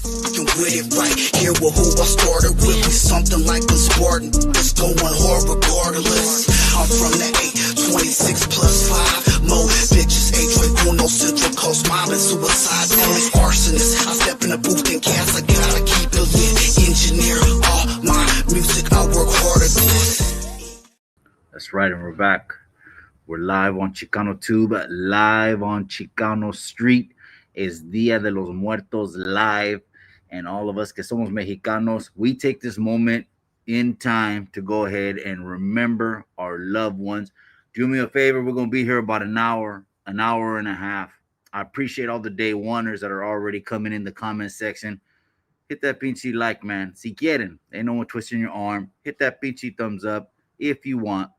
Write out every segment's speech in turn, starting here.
You with it right here with who I started with. We something like a Spartan. It's going hard regardless. I'm from the 826 plus 5. Mo bitches, H1 Central Coast mob and suicide. Only arsonists. I step in the booth and cast. I gotta keep it lit. Engineer all my music. I work hard at this. That's right, and we're back. We're live on Chicano Tube, live on Chicano Street. It's Dia de los Muertos live. And all of us que somos Mexicanos, we take this moment in time to go ahead and remember our loved ones. Do me a favor, we're going to be here about an hour and a half. I appreciate all the day oneers that are already coming in the comment section. Hit that pinche like, man. Si quieren, ain't no one twisting your arm. Hit that pinche thumbs up if you want.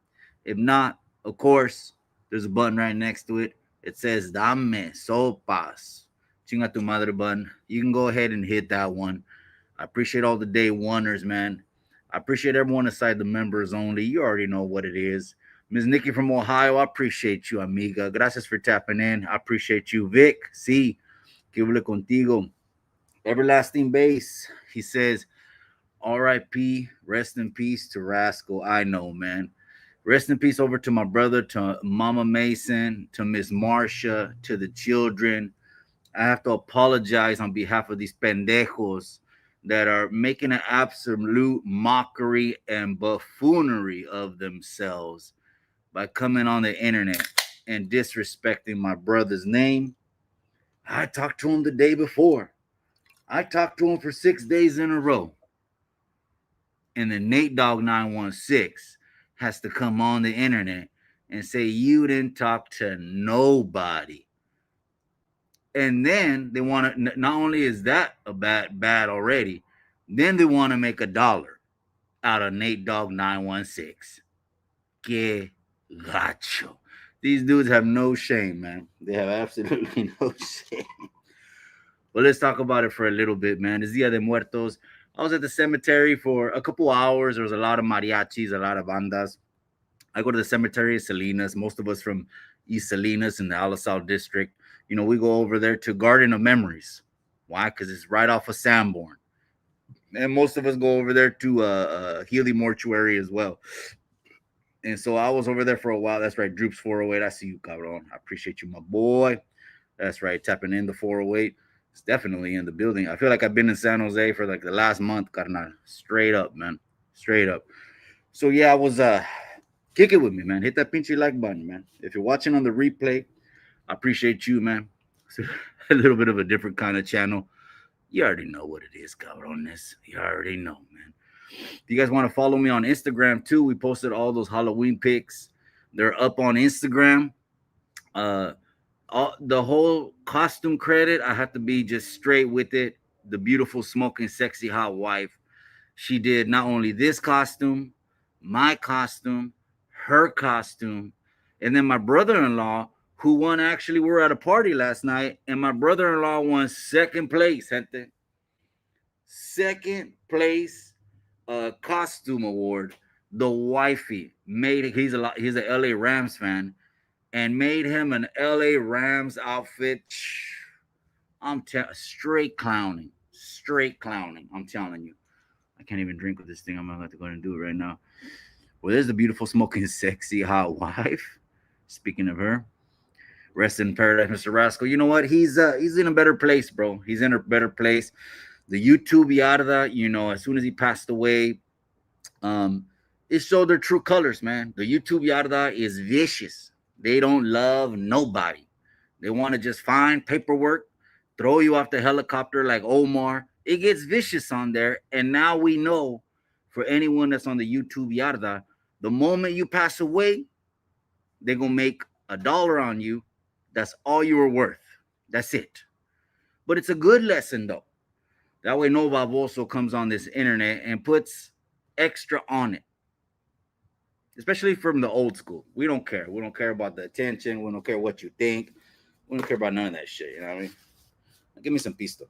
If not, of course, there's a button right next to it. It says Dame Sopas. Chinga tu madre button. You can go ahead and hit that one. I appreciate all the day oneers, man. I appreciate everyone aside the members only. You already know what it is. Ms. Nikki from Ohio, I appreciate you, amiga. Gracias for tapping in. I appreciate you. Vic, sí, que hable contigo. Everlasting Base, he says, R.I.P., rest in peace to Rascal. I know, man. Rest in peace over to my brother, to Mama Mason, to Miss Marcia, to the children. I have to apologize on behalf of these pendejos that are making an absolute mockery and buffoonery of themselves by coming on the internet and disrespecting my brother's name. I talked to him the day before. I talked to him for 6 days in a row. And then Nate Dogg 916 has to come on the internet and say you didn't talk to nobody. And then they want to, not only is that a bad already, then they want to make $1 out of Nate Dogg 916. Que gacho. These dudes have no shame, man. They have absolutely no shame. Well, let's talk about it for a little bit, man. It's Dia de Muertos. I was at the cemetery for a couple hours. There was a lot of mariachis, a lot of bandas. I go to the cemetery of Salinas. Most of us from East Salinas in the Alisal district. You know, we go over there to Garden of Memories. Why? Because it's right off of Sanborn. And most of us go over there to Healy Mortuary as well. And so I was over there for a while. That's right, Droops 408. I see you, cabrón. I appreciate you, my boy. That's right, tapping in the 408. It's definitely in the building. I feel like I've been in San Jose for like the last month, carnal. Straight up, man. Straight up. So yeah, I was kick it with me, man. Hit that pinche like button, man. If you're watching on the replay, I appreciate you, man. It's a little bit of a different kind of channel. You already know what it is, cabrones. You already know, man. If you guys want to follow me on Instagram too, we posted all those Halloween pics. They're up on Instagram. The whole costume credit, I have to be just straight with it. The beautiful, smoking, sexy, hot wife. She did not only this costume, my costume, her costume, and then my brother-in-law, who won. Actually, we were at a party last night, and my brother-in-law won second place, gente. Second place costume award. The wifey made it. He's a LA Rams fan, and made him an LA Rams outfit. I'm straight clowning. I'm telling you. I can't even drink with this thing. I'm about to go and do it right now. Well, there's the beautiful, smoking, sexy, hot wife. Speaking of her, rest in paradise, Mr. Rascal. You know what? He's in a better place, bro. He's in a better place. The YouTube yarda, you know, as soon as he passed away, it showed their true colors, man. The YouTube yarda is vicious. They don't love nobody. They want to just find paperwork, throw you off the helicopter like Omar. It gets vicious on there. And now we know, for anyone that's on the YouTube yarda, the moment you pass away, they're going to make $1 on you. That's all you were worth. That's it. But it's a good lesson, though. That way no baboso comes on this internet and puts extra on it. Especially from the old school. We don't care. We don't care about the attention. We don't care what you think. We don't care about none of that shit. You know what I mean? Give me some pisto.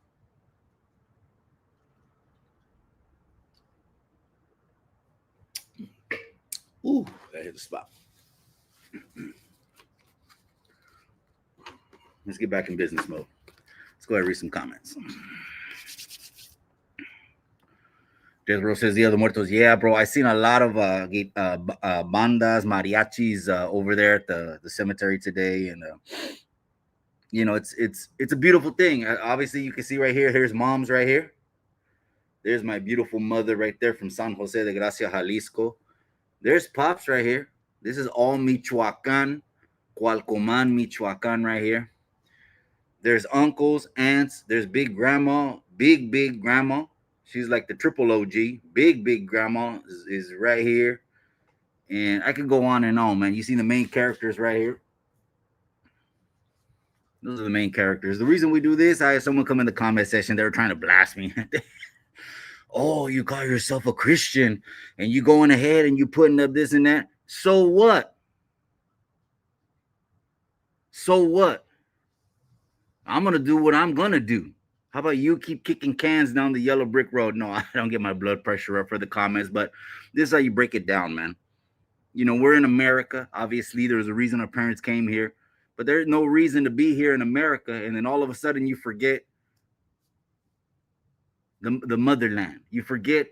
Ooh, that hit the spot. Let's get back in business mode. Let's go ahead and read some comments. Desbro says Dia de Muertos. Yeah, bro. I seen a lot of bandas, mariachis over there at the cemetery today, and it's a beautiful thing. Obviously, you can see right here. Here's mom's right here. There's my beautiful mother right there from San Jose de Gracia, Jalisco. There's pops right here. This is all Michoacan, Cualcoman, Michoacan right here. There's uncles, aunts. There's big grandma. She's like the triple OG. Big grandma is right here. And I could go on and on, man. You see the main characters right here. Those are the main characters. The reason we do this, I had someone come in the comment section. They were trying to blast me. Oh, you call yourself a Christian and you going ahead and you putting up this and that. So what? So what? I'm going to do what I'm going to do. How about you keep kicking cans down the yellow brick road? No, I don't get my blood pressure up for the comments, but this is how you break it down, man. We're in America. Obviously, there's a reason our parents came here, but there's no reason to be here in America. And then all of a sudden you forget the motherland. You forget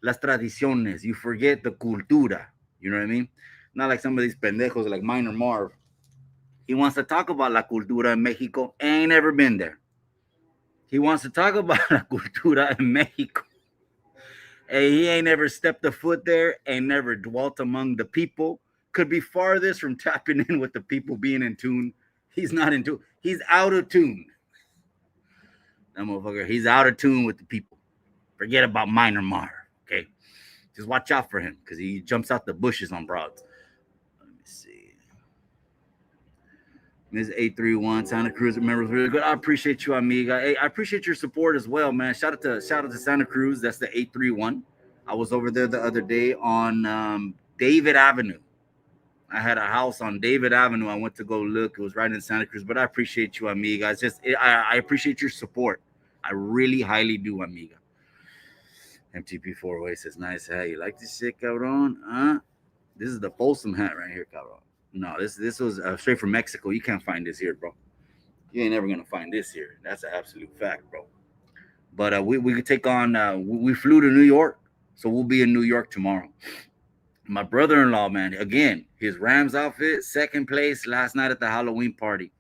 las tradiciones. You forget the cultura. You know what I mean? Not like some of these pendejos like Minor Marv. He wants to talk about la cultura in Mexico. Ain't never been there. He wants to talk about la cultura in Mexico. And he ain't never stepped a foot there, ain't never dwelt among the people. Could be farthest from tapping in with the people, being in tune. He's not in tune. He's out of tune. That motherfucker, he's out of tune with the people. Forget about Minor Mar, okay? Just watch out for him because he jumps out the bushes on broads. Let me see. Ms. 831 Santa Cruz members really good. I appreciate you, amiga. Hey, I appreciate your support as well, man. Shout out to Santa Cruz. That's the 831. I was over there the other day on David Avenue. I had a house on David Avenue. I went to go look. It was right in Santa Cruz. But I appreciate you, amiga. I appreciate your support. I really highly do, amiga. MTP4 Way says, nice hat. You like this shit, cabron? Huh? This is the Folsom hat right here, cabron. No, this was straight from Mexico. You can't find this here, bro. You ain't never gonna find this here. That's an absolute fact, bro. But we could take on. We flew to New York, so we'll be in New York tomorrow. My brother-in-law, man, again, his Rams outfit, second place last night at the Halloween party.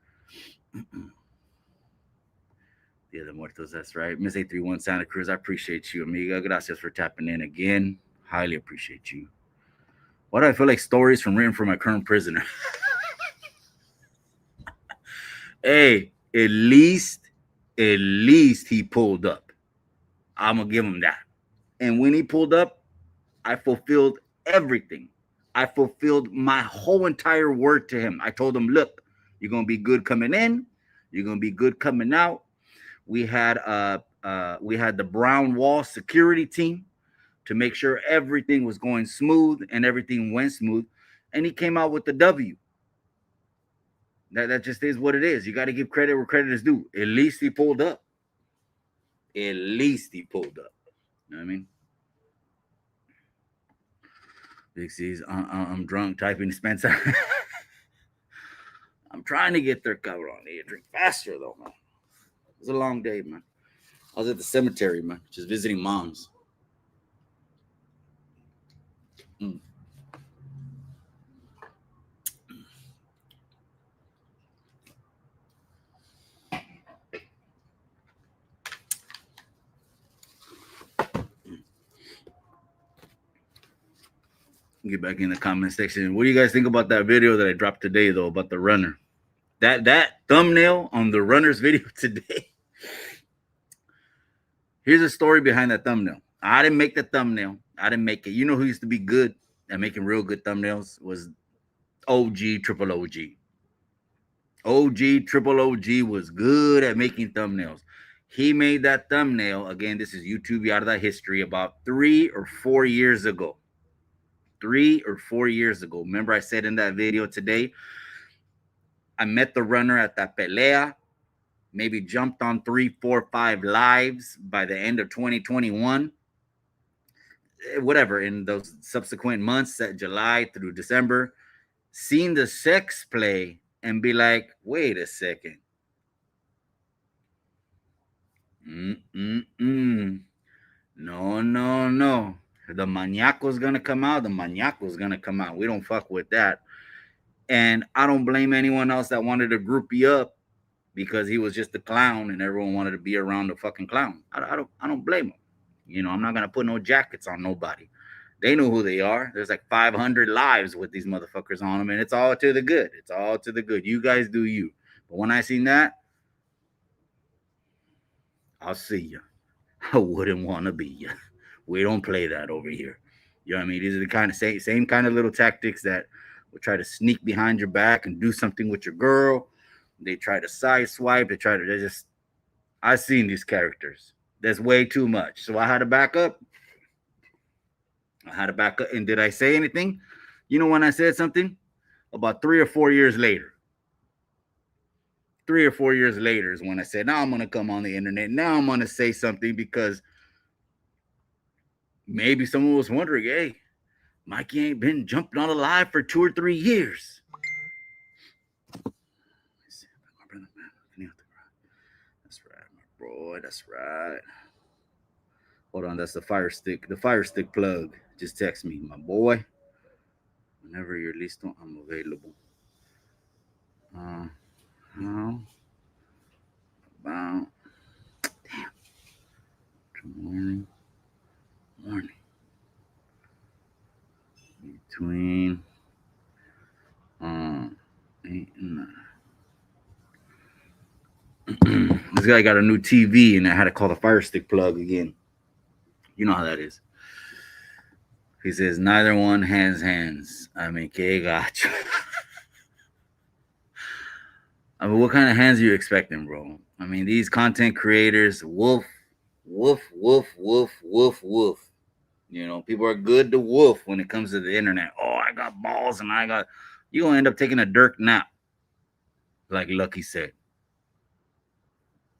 Dia de Muertos, that's right. Miss 831 Santa Cruz, I appreciate you, amiga. Gracias for tapping in again. Highly appreciate you. Why do I feel like stories from written for my current prisoner? Hey, at least he pulled up. I'm gonna give him that. And when he pulled up, I fulfilled everything. I fulfilled my whole entire word to him. I told him, look, you're gonna be good coming in, you're gonna be good coming out. We had the Brown Wall security team to make sure everything was going smooth, and everything went smooth. And he came out with the W. That just is what it is. You got to give credit where credit is due. At least he pulled up. At least he pulled up. You know what I mean? Big C's, I'm drunk typing Spencer. I'm trying to get there, cabrón. I drink faster, though, man. It was a long day, man. I was at the cemetery, man, just visiting moms. Get back in the comment section. What do you guys think about that video that I dropped today, though, about the runner? That thumbnail on the runner's video today. Here's a story behind that thumbnail. I didn't make the thumbnail. I didn't make it. You know who used to be good at making real good thumbnails was OG Triple OG. OG Triple OG was good at making thumbnails. He made that thumbnail. Again, this is YouTube Yarda history about 3 or 4 years ago. 3 or 4 years ago. Remember I said in that video today, I met the runner at that pelea, maybe jumped on 3, 4, 5 lives by the end of 2021. Whatever, in those subsequent months, July through December, seen the sex play and be like, wait a second. No. the maniaco's gonna come out, the maniaco's gonna come out. We don't fuck with that. And I don't blame anyone else that wanted to groupie up because he was just a clown and everyone wanted to be around the fucking clown. I don't blame him. You know, I'm not gonna put no jackets on nobody. They know who they are. There's like 500 lives with these motherfuckers on them, and it's all to the good. It's all to the good. You guys do you. But when I seen that, I'll see you. I wouldn't want to be you. We don't play that over here. You know what I mean? These are the kind of same kind of little tactics that will try to sneak behind your back and do something with your girl. They try to sideswipe. They just, I've seen these characters. There's way too much. So I had to back up. And did I say anything? You know when I said something? About 3 or 4 years later. 3 or 4 years later is when I said, now I'm going to come on the internet. Now I'm going to say something because maybe someone was wondering, hey, Mikey ain't been jumping on alive for 2 or 3 years. That's right, my boy. That's right. Hold on, that's the Fire Stick plug. Just text me, my boy. Whenever you're listo, I'm available. How about tomorrow morning between 8 and 9. This guy got a new TV and I had to call the Fire Stick plug again. You know how that is. He says, neither one has hands. I mean, que gacho. I mean, what kind of hands are you expecting, bro? I mean, these content creators, woof. You know, people are good to woof when it comes to the internet. Oh, I got balls and you're going to end up taking a dirt nap. Like Lucky said.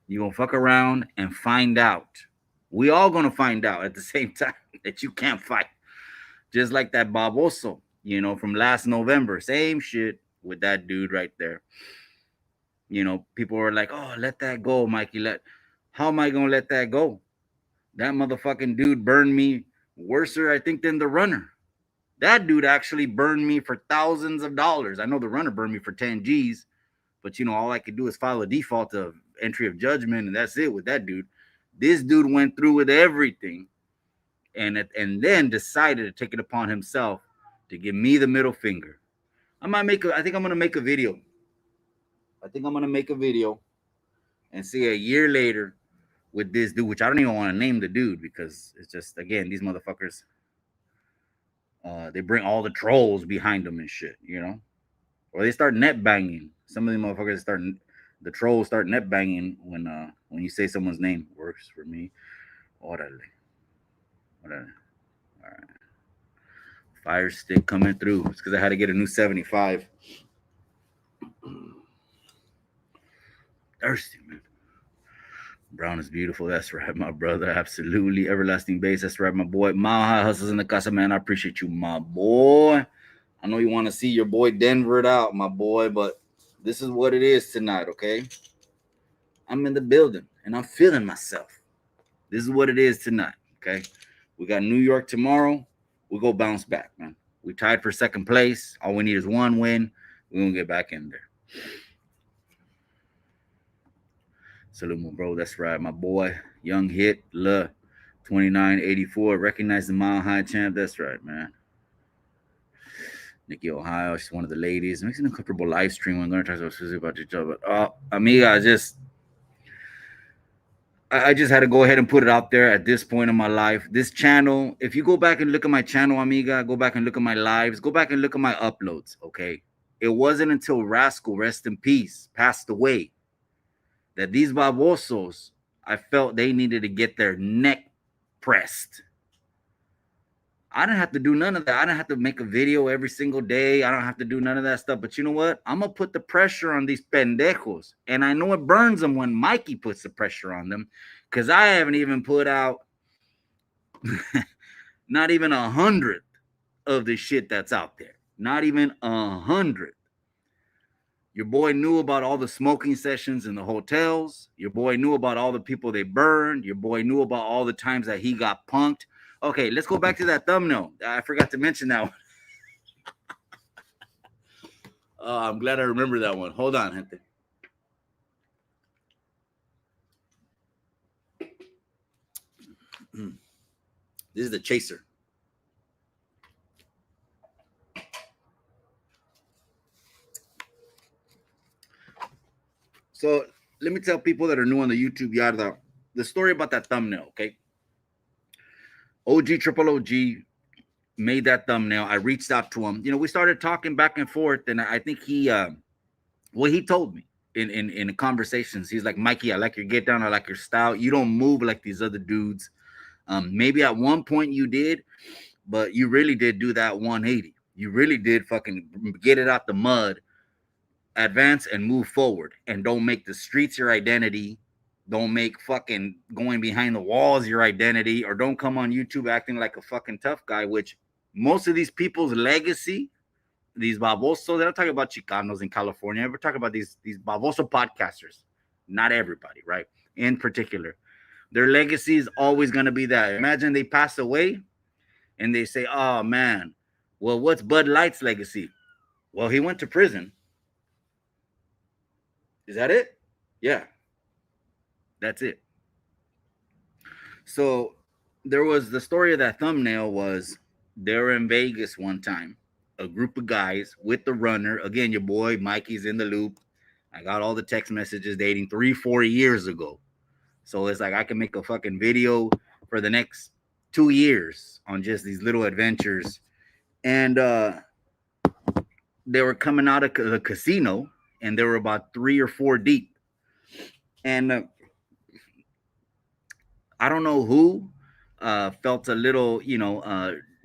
You're going to fuck around and find out. We all going to find out at the same time that you can't fight. Just like that baboso, you know, from last November. Same shit with that dude right there. You know, people were like, oh, let that go, Mikey. How am I going to let that go? That motherfucking dude burned me worse, I think, than the runner. That dude actually burned me for thousands of dollars. I know the runner burned me for 10 G's, but, you know, all I could do is file a default of entry of judgment, and that's it with that dude. This dude went through with everything and then decided to take it upon himself to give me the middle finger. I think I'm going to make a video. And see a year later with this dude, which I don't even want to name the dude because it's just, again, these motherfuckers, they bring all the trolls behind them and shit, you know? Or they start net banging. Some of the motherfuckers the trolls start net banging when you say someone's name. Works for me. Orale. All right. Fire Stick coming through. It's because I had to get a new 75. Thirsty, man. Brown is beautiful. That's right, my brother. Absolutely. Everlasting Base. That's right, my boy. Mile High Hustles in the casa, man. I appreciate you, my boy. I know you want to see your boy Denvered out, my boy, but this is what it is tonight, okay? I'm in the building, and I'm feeling myself. This is what it is tonight, okay? We got New York tomorrow. We'll go bounce back, man. We tied for second place. All we need is one win. We're going to get back in there. Salute, my bro. That's right, my boy. Young Hit, 2984. Recognize the Mile High champ. That's right, man. Nikki Ohio, she's one of the ladies. Makes an uncomfortable live stream. I'm going to talk about each other. But, amiga, I just had to go ahead and put it out there at this point in my life. This channel, if you go back and look at my channel, amiga, go back and look at my lives, go back and look at my uploads, okay? It wasn't until Rascal, rest in peace, passed away, that these babosos, I felt they needed to get their neck pressed. I didn't have to do none of that. I didn't have to make a video every single day. I don't have to do none of that stuff. But you know what? I'm going to put the pressure on these pendejos. And I know it burns them when Mikey puts the pressure on them. Because I haven't even put out not even 100 of the shit that's out there. Not even 100. Your boy knew about all the smoking sessions in the hotels. Your boy knew about all the people they burned. Your boy knew about all the times that he got punked. Okay, let's go back to that thumbnail. I forgot to mention that one. I'm glad I remember that one. Hold on, gente. This is the chaser. So let me tell people that are new on the YouTube yard the story about that thumbnail, okay? OG Triple OG made that thumbnail. I reached out to him. You know, we started talking back and forth, and I think he he told me in conversations, he's like, Mikey, I like your get down, I like your style. You don't move like these other dudes. Maybe at one point you did, but you really did do that 180. You really did fucking get it out the mud, advance and move forward, and don't make the streets your identity. Don't make fucking going behind the walls your identity, or don't come on YouTube acting like a fucking tough guy, which most of these people's legacy, these babosos, they're not talking about Chicanos in California. We're talking about these baboso podcasters. Not everybody, right? In particular, their legacy is always going to be that. Imagine they pass away and they say, oh man, well, what's Bud Light's legacy? Well, he went to prison. Is that it? Yeah. That's it. So there was the story of that thumbnail was they were in Vegas one time, a group of guys with the runner. Again, your boy Mikey's in the loop. I got all the text messages dating 3-4 years ago. So it's like I can make a fucking video for the next 2 years on just these little adventures. And they were coming out of the casino, and they were about 3 or 4 deep. And I don't know who felt a little,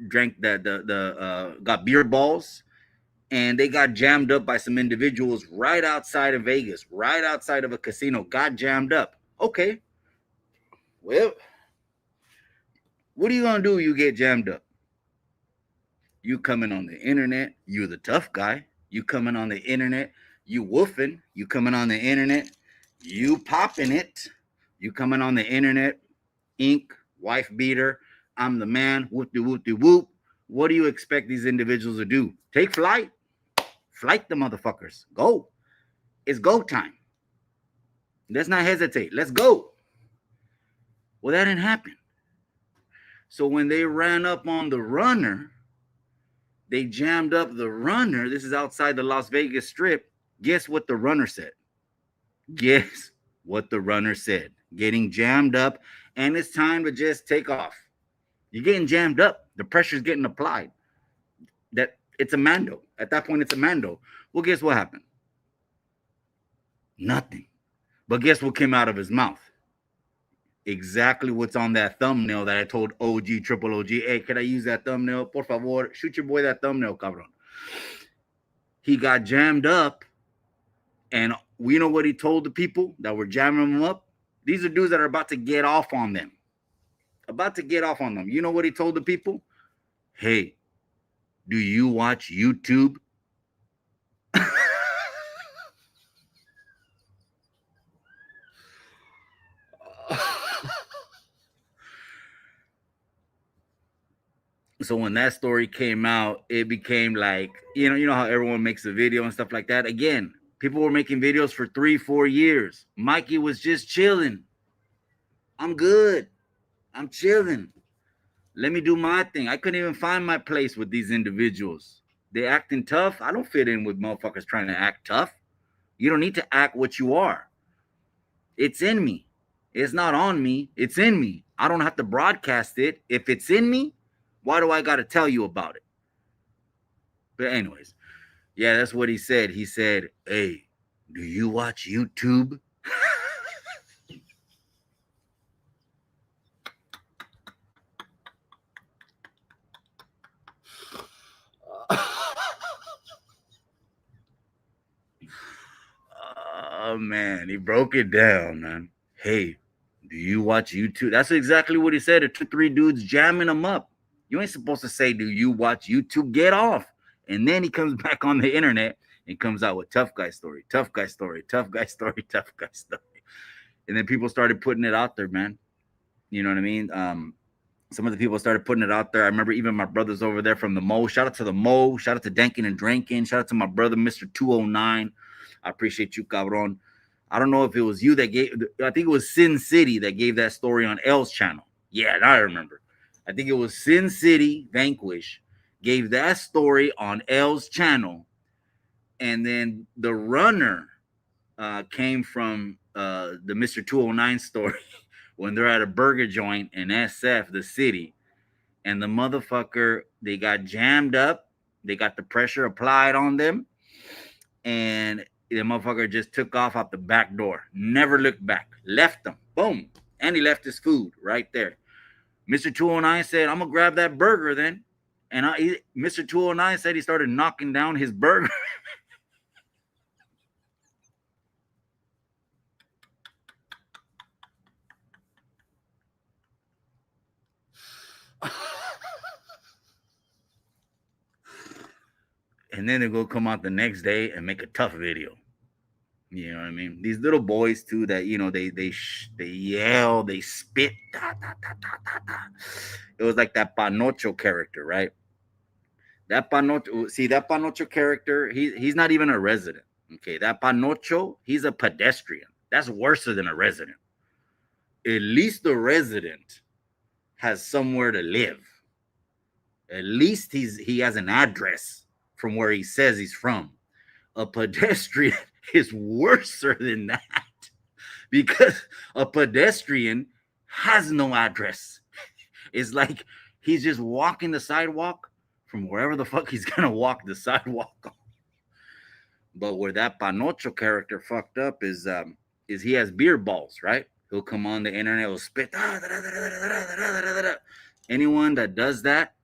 drank got beer balls, and they got jammed up by some individuals right outside of Vegas, right outside of a casino, got jammed up. Okay. Well, what are you going to do when you get jammed up? You coming on the internet, you the tough guy. You coming on the internet, you woofing. You coming on the internet, you popping it. You coming on the internet, ink, wife beater, I'm the man, whoop-de-whoop-de-whoop. What do you expect these individuals to do? Take flight? Flight the motherfuckers. Go. It's go time. Let's not hesitate. Let's go. Well, that didn't happen. So when they ran up on the runner, they jammed up the runner. This is outside the Las Vegas Strip. Guess what the runner said? Guess what the runner said? Getting jammed up, and it's time to just take off. You're getting jammed up. The pressure's getting applied. That it's a mando. At that point, it's a mando. Well, guess what happened? Nothing. But guess what came out of his mouth? Exactly what's on that thumbnail that I told OG, Triple OG. Hey, can I use that thumbnail? Por favor, shoot your boy that thumbnail, cabron. He got jammed up, and we know what he told the people that were jamming him up? These are dudes that are about to get off on them. About to get off on them. You know what he told the people? Hey, do you watch YouTube? So when that story came out, it became like, you know how everyone makes a video and stuff like that. Again, people were making videos for 3-4 years. Mikey was just chilling. I'm good. I'm chilling. Let me do my thing. I couldn't even find my place with these individuals. They acting tough. I don't fit in with motherfuckers trying to act tough. You don't need to act what you are. It's in me. It's not on me. It's in me. I don't have to broadcast it. If it's in me, why do I got to tell you about it? But anyways, yeah, that's what he said. He said, hey, do you watch YouTube? Oh, man, he broke it down, man. Hey, do you watch YouTube? That's exactly what he said. It took 3 dudes jamming him up. You ain't supposed to say, do you watch YouTube? Get off. And then he comes back on the internet and comes out with tough guy story, tough guy story, tough guy story, tough guy story. And then people started putting it out there, man. You know what I mean? Some of the people started putting it out there. I remember even my brothers over there from the Mo. Shout out to the Mo. Shout out to Dankin and Drankin. Shout out to my brother, Mr. 209. I appreciate you, cabron. I don't know if it was you that gave, I think it was Sin City that gave that story on L's channel. Yeah, I remember. I think it was Sin City Vanquish gave that story on L's channel. And then the runner came from the Mr. 209 story when they're at a burger joint in SF, the city. And the motherfucker, they got jammed up. They got the pressure applied on them. And the motherfucker just took off out the back door. Never looked back. Left them. Boom. And he left his food right there. Mr. 209 said, I'm going to grab that burger then. And Mr. 209 said he started knocking down his burger. And then they go come out the next day and make a tough video. You know what I mean? These little boys too that they yell, they spit. Da, da, da, da, da, da. It was like that Panocho character, right? That Panocho character, he's not even a resident. Okay, that Panocho, he's a pedestrian. That's worse than a resident. At least the resident has somewhere to live. At least he has an address from where he says he's from. A pedestrian is worse than that because a pedestrian has no address. It's like he's just walking the sidewalk from wherever the fuck he's gonna walk the sidewalk on. But where that Panocho character fucked up is he has beer balls, right? He'll come on the internet, will spit. Anyone that does that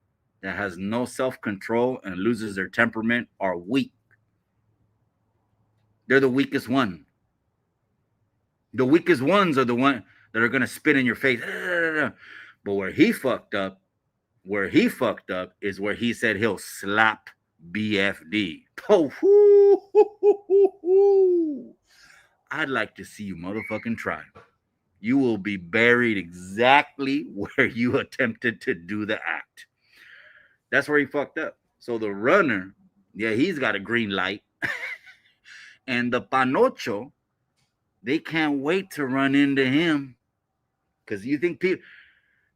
has no self-control and loses their temperament are weak. They're the weakest one. The weakest ones are the one that are gonna spit in your face. But where he fucked up is where he said he'll slap BFD. Oh, I'd like to see you motherfucking try. You will be buried exactly where you attempted to do the act. That's where he fucked up. So the runner, yeah, he's got a green light. And the Panocho, they can't wait to run into him. Because you think people...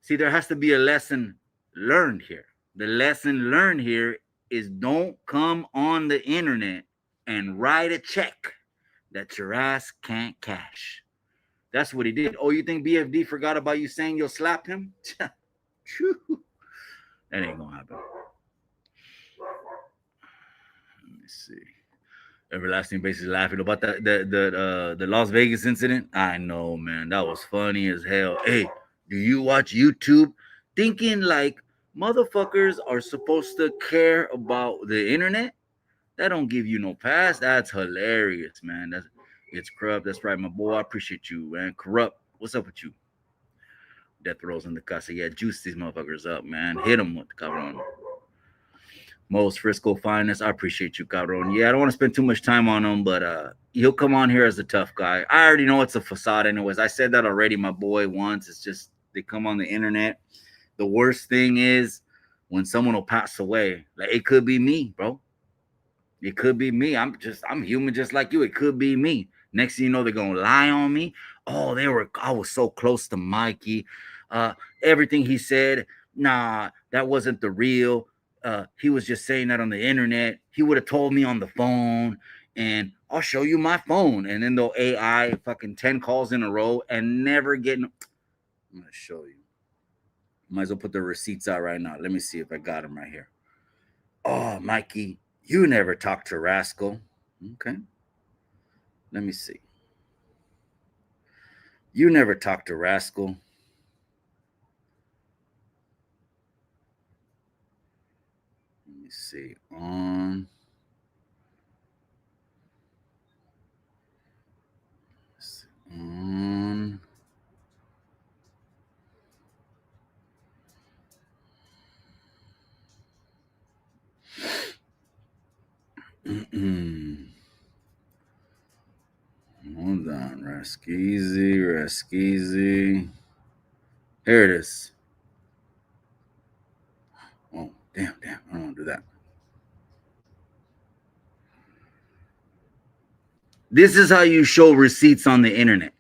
See, there has to be a lesson learned here. The lesson learned here is don't come on the internet and write a check that your ass can't cash. That's what he did. Oh, you think BFD forgot about you saying you'll slap him? That ain't gonna happen. Let me see. Everlasting Basis laughing about the Las Vegas incident. I know, man. That was funny as hell. Hey, do you watch YouTube? Thinking like motherfuckers are supposed to care about the internet? That don't give you no pass. That's hilarious, man. It's Corrupt. That's right, my boy. I appreciate you, man. Corrupt. What's up with you? Death Rose in the casa. Yeah, juice these motherfuckers up, man. Hit them with the cabron. Most Frisco finest. I appreciate you, cabron. Yeah, I don't want to spend too much time on him, but he'll come on here as a tough guy. I already know it's a facade anyways. I said that already, my boy, once. It's just they come on the internet. The worst thing is when someone will pass away. Like, it could be me, bro. It could be me. I'm human just like you. It could be me. Next thing you know, they're gonna lie on me. Oh, I was so close to Mikey. Everything he said, nah, that wasn't the real. He was just saying that on the internet. He would have told me on the phone, and I'll show you my phone. And then they'll AI fucking 10 calls in a row and never getting. I'm gonna show you. Might as well put the receipts out right now. Let me see if I got them right here. Oh, Mikey, you never talked to Rascal. Okay. Let me see. You never talked to Rascal. Let me see. Hold on, Raskeezy. Here it is. Damn, I don't want to do that. This is how you show receipts on the internet.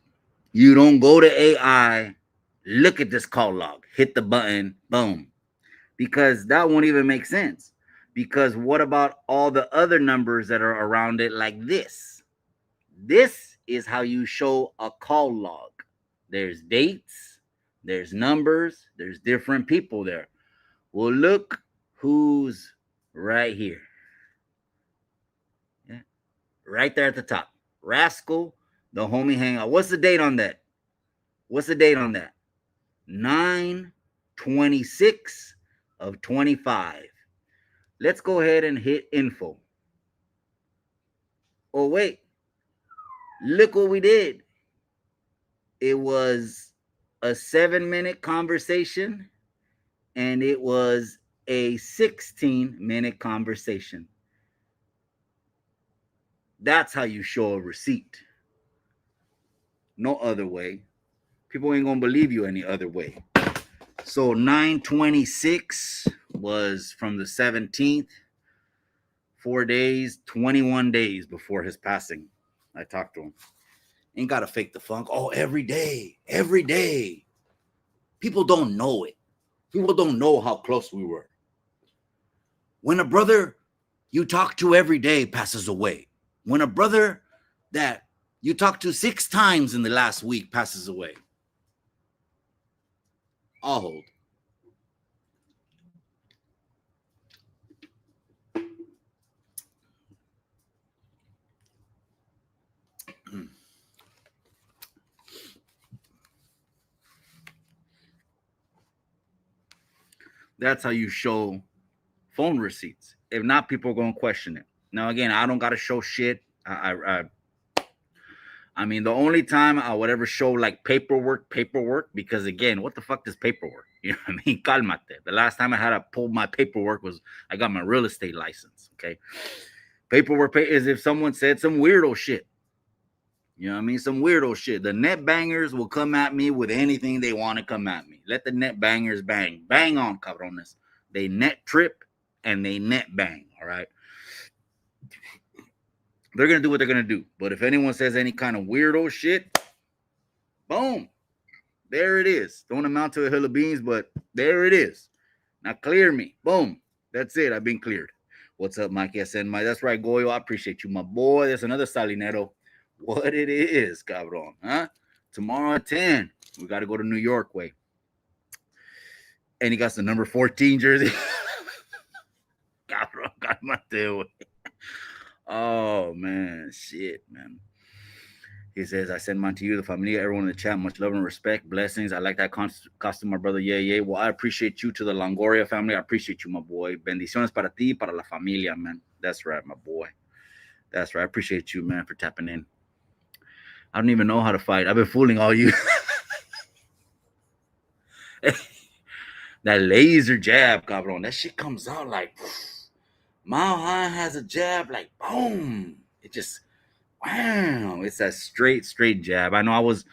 You don't go to AI, look at this call log, hit the button, boom. Because that won't even make sense. Because what about all the other numbers that are around it, like this? This is how you show a call log. There's dates, there's numbers, there's different people there. Well, look who's right here. Yeah. Right there at the top. Rascal, the homie hangout. What's the date on that? What's the date on that? 9/26 of 25. Let's go ahead and hit info. Oh, wait. Look what we did. It was a 7-minute conversation and it was a 16-minute conversation. That's how you show a receipt. No other way. People ain't gonna believe you any other way. So 9/26 was from the 17th, 4 days, 21 days before his passing. I talked to him. Ain't gotta fake the funk. Oh, every day, every day. People don't know it. People don't know how close we were. When a brother you talk to every day passes away, when a brother that you talked to 6 times in the last week passes away, I'll hold. That's how you show phone receipts. If not, people are going to question it. Now, again, I don't got to show shit. I mean, the only time I would ever show like paperwork, because again, what the fuck is paperwork? You know what I mean? Calmate. The last time I had to pull my paperwork was I got my real estate license. Okay. Paperwork is if someone said some weirdo shit. You know what I mean? Some weirdo shit. The net bangers will come at me with anything they want to come at me. Let the net bangers bang. Bang on, cabrones. They net trip and they net bang. All right. They're going to do what they're going to do. But if anyone says any kind of weirdo shit, boom. There it is. Don't amount to a hill of beans, but there it is. Now clear me. Boom. That's it. I've been cleared. What's up, Mike? Yes, and my that's right, Goyo. I appreciate you, my boy. There's another Salinero. What it is, cabron, huh? Tomorrow at 10, we got to go to New York way. And he got the number 14 jersey. Cabron, calmate, oh, man. Shit, man. He says, I send mine to you, the familia, everyone in the chat. Much love and respect. Blessings. I like that costume, my brother. Yeah. Well, I appreciate you to the Longoria family. I appreciate you, my boy. Bendiciones para ti, para la familia, man. That's right, my boy. That's right. I appreciate you, man, for tapping in. I don't even know how to fight. I've been fooling all you. That laser jab, cabron. That shit comes out like Mile High has a jab, like boom. It just wow. It's that straight jab. I know I was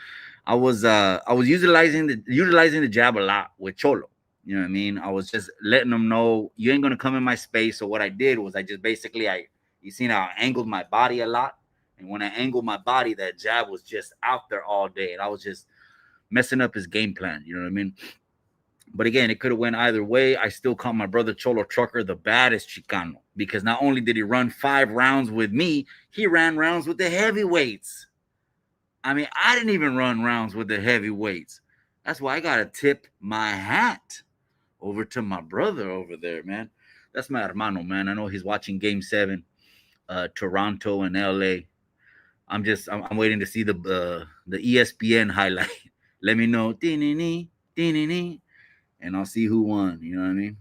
utilizing the jab a lot with Cholo. You know what I mean? I was just letting them know you ain't gonna come in my space. So what I did was I just basically you seen how I angled my body a lot. And when I angled my body, that jab was just out there all day. And I was just messing up his game plan. You know what I mean? But again, it could have went either way. I still call my brother Cholo Trucker the baddest Chicano because not only did he run 5 rounds with me, he ran rounds with the heavyweights. I mean, I didn't even run rounds with the heavyweights. That's why I got to tip my hat over to my brother over there, man. That's my hermano, man. I know he's watching Game 7, Toronto and LA. I'm waiting to see the ESPN highlight. Let me know, and I'll see who won. You know what I mean?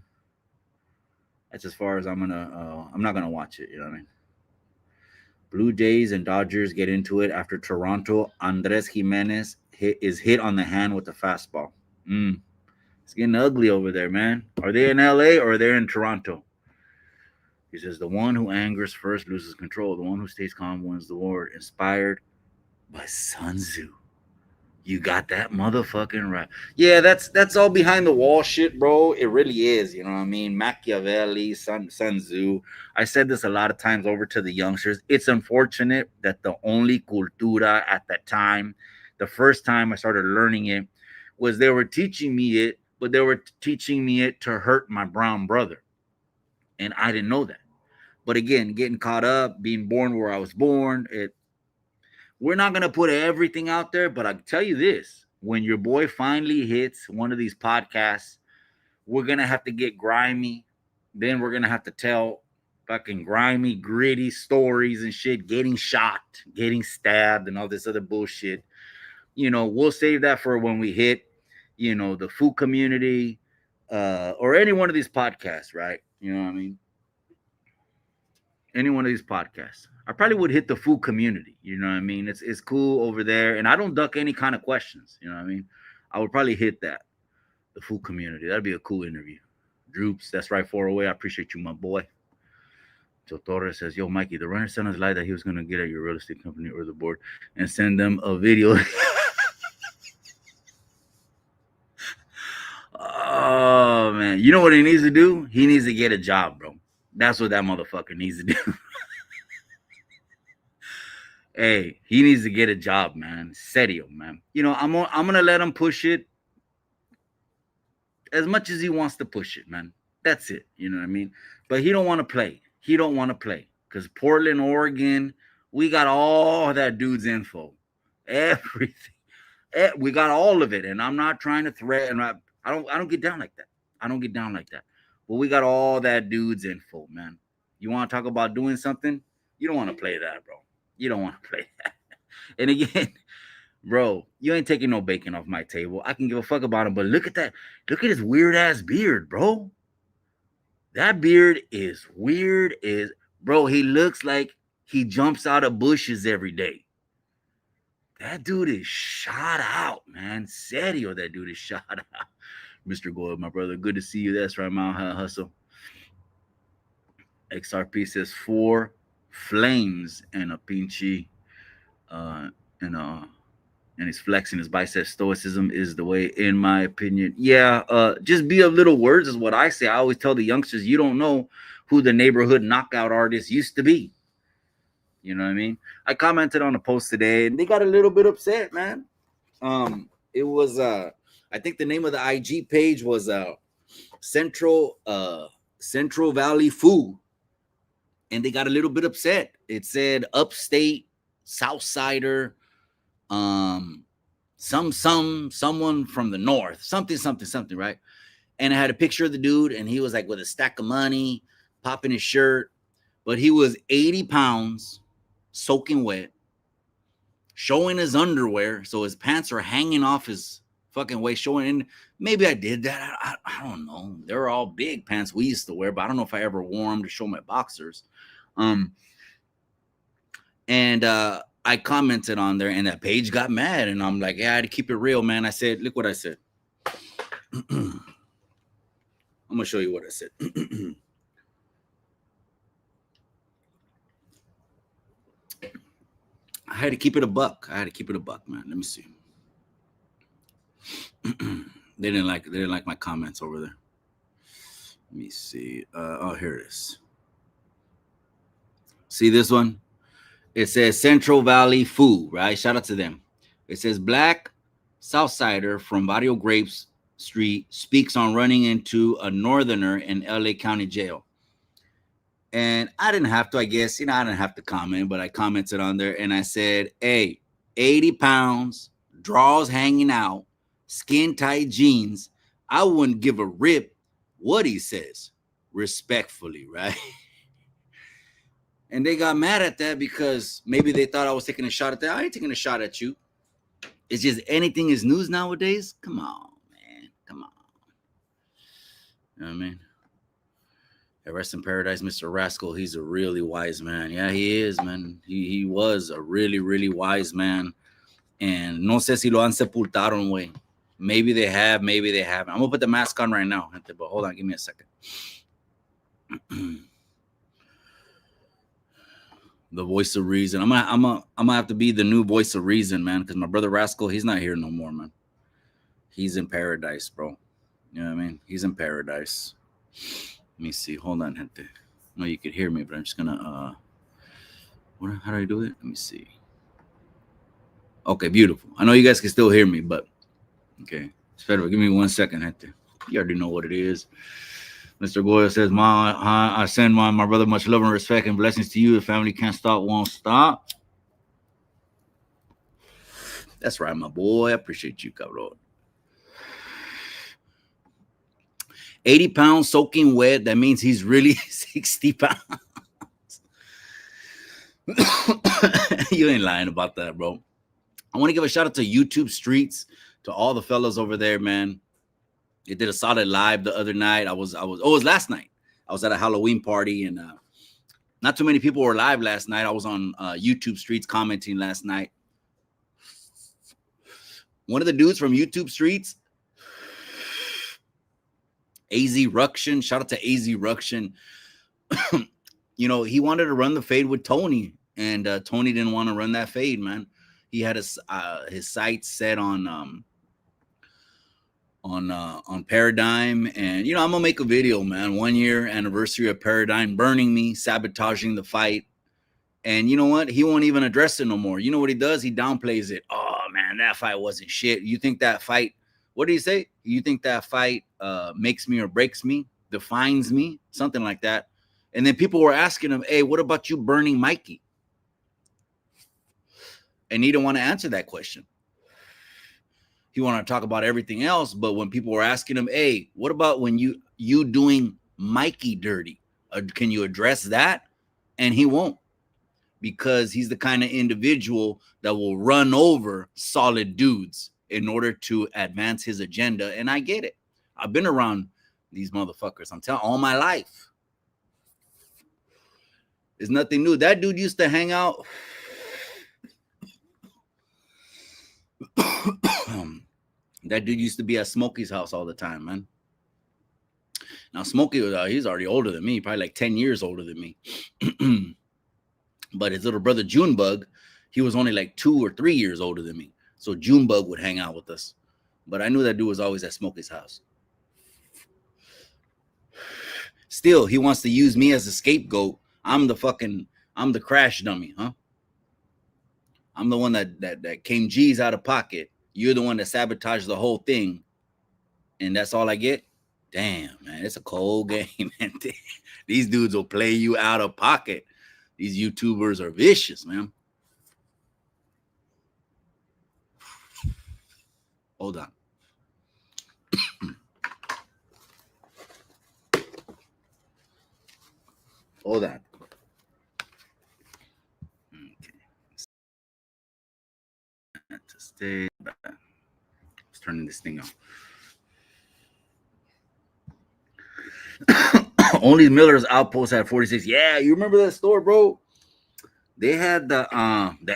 That's as far as I'm not gonna watch it. You know what I mean? Blue Jays and Dodgers get into it after Toronto. Andres Jimenez is hit on the hand with a fastball. It's getting ugly over there, man. Are they in LA or are they in Toronto? He says, the one who angers first loses control. The one who stays calm wins the war. Inspired by Sun Tzu. You got that motherfucking right. Yeah, that's all behind the wall shit, bro. It really is. You know what I mean? Machiavelli, Sun Tzu. I said this a lot of times over to the youngsters. It's unfortunate that the only cultura at that time, the first time I started learning it, was they were teaching me it, but they were teaching me it to hurt my brown brother, and I didn't know that. But again, getting caught up, being born where I was born, we're not gonna put everything out there, but I can tell you this: when your boy finally hits one of these podcasts, we're gonna have to get grimy. Then we're gonna have to tell fucking grimy, gritty stories and shit, getting shot, getting stabbed, and all this other bullshit. We'll save that for when we hit, the food community, or any one of these podcasts, right? You know what I mean? Any one of these podcasts. I probably would hit the food community. You know what I mean? It's cool over there, and I don't duck any kind of questions. You know what I mean? I would probably hit that, the food community. That'd be a cool interview. Droops, that's right, 408. I appreciate you, my boy. Joe Torres says, "Yo, Mikey, the runner sent us lied that he was gonna get at your real estate company or the board and send them a video." Oh man, you know what he needs to do? He needs to get a job, bro. That's what that motherfucker needs to do. Hey, he needs to get a job, man. Serio, man. I'm gonna let him push it as much as he wants to push it, man. That's it. You know what I mean? But he don't want to play. He don't want to play because Portland, Oregon, we got all that dude's info, everything. We got all of it, and I'm not trying to threaten. I don't get down like that. I don't get down like that. But we got all that dude's info, man. You want to talk about doing something? You don't want to play that, bro. You don't want to play that. And again, bro, you ain't taking no bacon off my table. I can give a fuck about him, but look at that. Look at his weird ass beard, bro. That beard is weird as bro. He looks like he jumps out of bushes every day. That dude is shot out, man. Serio, that dude is shot out. Mr. Goyle, my brother, good to see you. That's right, Mount Hustle. XRP says 4 flames and a pinchy, and he's flexing his biceps. Stoicism is the way, in my opinion. Yeah, just be of little words is what I say. I always tell the youngsters, you don't know who the neighborhood knockout artist used to be. You know what I mean? I commented on a post today, and they got a little bit upset, man. It was I think the name of the IG page was Central Valley Food, and they got a little bit upset. It said upstate Southsider, someone from the north, something, right? And I had a picture of the dude, and he was like with a stack of money, popping his shirt, but he was 80 pounds, soaking wet, showing his underwear, so his pants are hanging off his fucking waist, showing. And maybe I did that. I don't know. They're all big pants we used to wear, but I don't know if I ever wore them to show my boxers. And I commented on there, and that page got mad, and I'm like, yeah, I had to keep it real, man. I said, look what I said. I'm gonna show you what I said. I had to keep it a buck. Man. Let me see. They didn't like my comments over there. Let me see. Oh, here it is. See this one? It says Central Valley Food, right? Shout out to them. It says Black Southsider from Barrio Grapes Street speaks on running into a northerner in LA County Jail. And I didn't have to, I guess, I didn't have to comment, but I commented on there and I said, hey, 80 pounds, draws hanging out, skin tight jeans. I wouldn't give a rip what he says, respectfully, right? And they got mad at that because maybe they thought I was taking a shot at that. I ain't taking a shot at you. It's just anything is news nowadays. Come on, man. Come on. You know what I mean? Rest in paradise, Mr. Rascal. He's a really wise man. Yeah, he is, man. He was a really, really wise man. And no sé si lo han sepultaron, güey. Maybe they have, maybe they haven't. I'm going to put the mask on right now, gente, but hold on. Give me a second. The voice of reason. I'm gonna have to be the new voice of reason, man, because my brother Rascal, he's not here no more, man. He's in paradise, bro. You know what I mean? He's in paradise. Let me see. Hold on, gente. No, you could hear me, but I'm just gonna how do I do it? Let me see. Okay, beautiful. I know you guys can still hear me, but okay. Federal, give me 1 second, gente. You already know what it is. Mr. Goya says, I send my brother much love and respect and blessings to you. The family can't stop, won't stop. That's right, my boy. I appreciate you, cabrón. 80 pounds soaking wet. That means he's really 60 pounds. You ain't lying about that, bro. I want to give a shout out to YouTube Streets, to all the fellas over there, man. They did a solid live the other night. It was last night. I was at a Halloween party, and not too many people were live last night. I was on YouTube Streets commenting last night. One of the dudes from YouTube Streets, AZ Ruction, shout out to AZ Ruction. You know, he wanted to run the fade with Tony, and Tony didn't want to run that fade, man. He had his sights set on Paradigm, and you know, I'm gonna make a video, man. 1 year anniversary of Paradigm burning me, sabotaging the fight. And you know what? He won't even address it no more. You know what he does? He downplays it. Oh man, that fight wasn't shit. You think that fight, what did he say? You think that fight makes me or breaks me, defines me, something like that. And then people were asking him, hey, what about you burning Mikey? And he didn't want to answer that question. He wanted to talk about everything else, but when people were asking him, hey, what about when you doing Mikey dirty? Can you address that? And he won't, because he's the kind of individual that will run over solid dudes in order to advance his agenda. And I get it. I've been around these motherfuckers, I'm telling, all my life. It's nothing new. That dude used to hang out. That dude used to be at Smokey's house all the time, man. Now, Smokey, he's already older than me, probably like 10 years older than me. But his little brother, Junebug, he was only like 2 or 3 years older than me. So Junebug would hang out with us. But I knew that dude was always at Smokey's house. Still, he wants to use me as a scapegoat. I'm the crash dummy, huh? I'm the one that came G's out of pocket. You're the one that sabotaged the whole thing. And that's all I get? Damn, man, it's a cold game, man. These dudes will play you out of pocket. These YouTubers are vicious, man. Hold on. Hold on. Okay. To stay back. Let's turn this thing off. Only Miller's Outpost had 46. Yeah, you remember that store, bro? They had the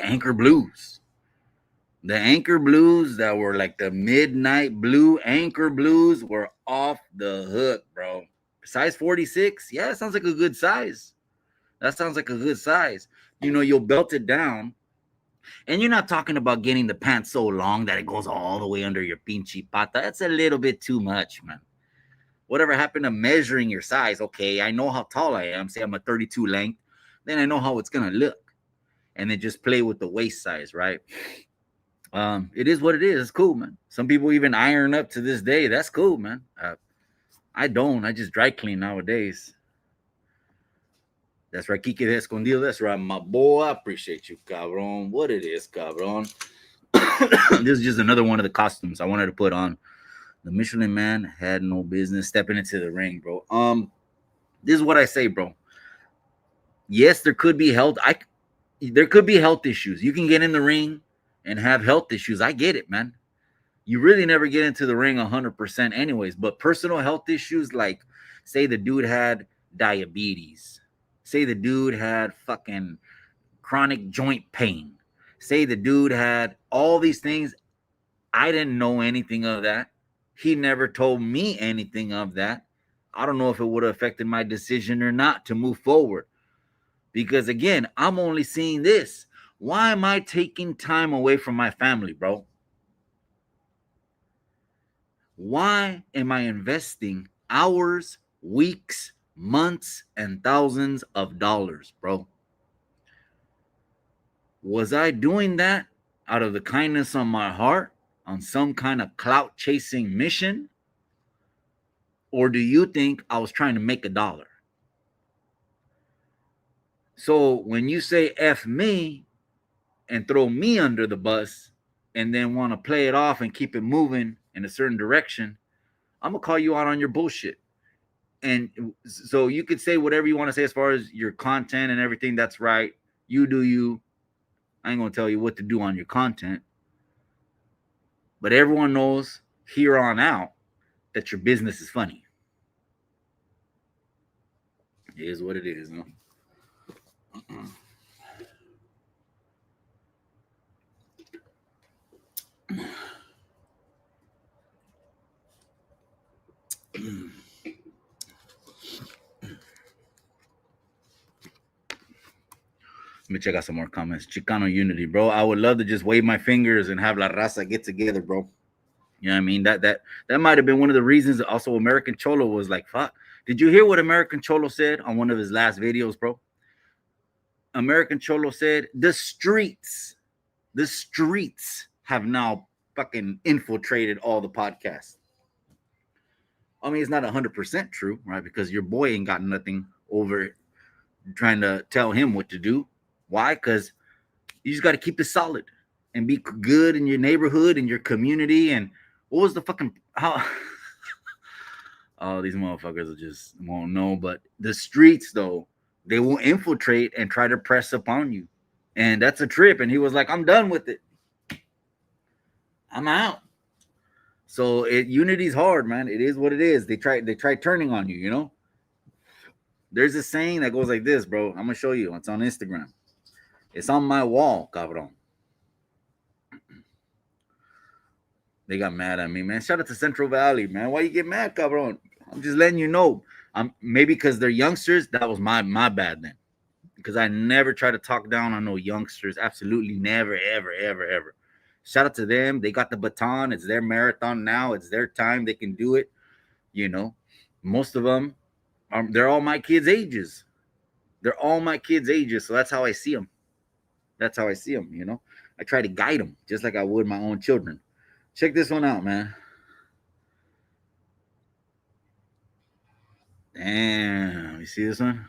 Anchor Blues. The Anchor Blues that were like the midnight blue Anchor Blues were off the hook, bro. Size 46? Yeah, that sounds like a good size. That sounds like a good size. You know, you'll belt it down. And you're not talking about getting the pants so long that it goes all the way under your pinche pata. That's a little bit too much, man. Whatever happened to measuring your size? Okay, I know how tall I am. Say I'm a 32 length. Then I know how it's going to look. And then just play with the waist size, right? It is what it is. It's cool, man. Some people even iron up to this day. That's cool, man. I don't. I just dry clean nowadays. That's right, Kike de Escondido. That's right, my boy. I appreciate you, cabron. What it is, cabron. This is just another one of the costumes I wanted to put on. The Michelin Man had no business stepping into the ring, bro. This is what I say, bro. Yes, there could be health issues. You can get in the ring and have health issues. I get it, man. You really never get into the ring 100% anyways. But personal health issues, like say the dude had diabetes. Say the dude had fucking chronic joint pain. Say the dude had all these things. I didn't know anything of that. He never told me anything of that. I don't know if it would have affected my decision or not to move forward. Because again, I'm only seeing this. Why am I taking time away from my family, bro? Why am I investing hours, weeks, months, and thousands of dollars, bro? Was I doing that out of the kindness on my heart on some kind of clout chasing mission? Or do you think I was trying to make a dollar? So when you say F me and throw me under the bus and then want to play it off and keep it moving in a certain direction, I'm going to call you out on your bullshit. And so you could say whatever you want to say as far as your content and everything. That's right. You do you. I ain't going to tell you what to do on your content. But everyone knows here on out that your business is funny. It is what it is, no? Let me check out some more comments. Chicano unity, bro. I would love to just wave my fingers and have La Raza get together, bro. You know what I mean? That might have been one of the reasons. Also, American Cholo was like, "Fuck." Did you hear what American Cholo said on one of his last videos, bro? American Cholo said, the streets have now fucking infiltrated all the podcasts. I mean, it's not 100% true, right? Because your boy ain't got nothing over trying to tell him what to do. Why? Because you just got to keep it solid and be good in your neighborhood and your community. And what was the fucking how? Oh, these motherfuckers just won't know. But the streets, though, they will infiltrate and try to press upon you, and that's a trip. And he was like, "I'm done with it. I'm out." So unity's hard, man. It is what it is. They try turning on you. You know, there's a saying that goes like this, bro. I'm gonna show you. It's on Instagram. It's on my wall, cabrón. They got mad at me, man. Shout out to Central Valley, man. Why you get mad, cabrón? I'm just letting you know. I'm maybe because they're youngsters. That was my bad then. Because I never try to talk down on no youngsters. Absolutely never, ever, ever, ever. Shout out to them. They got the baton. It's their marathon now. It's their time. They can do it. You know, most of them, they're all my kids' ages. They're all my kids' ages. So that's how I see them. That's how I see them, you know. I try to guide them just like I would my own children. Check this one out, man. Damn, you see this one?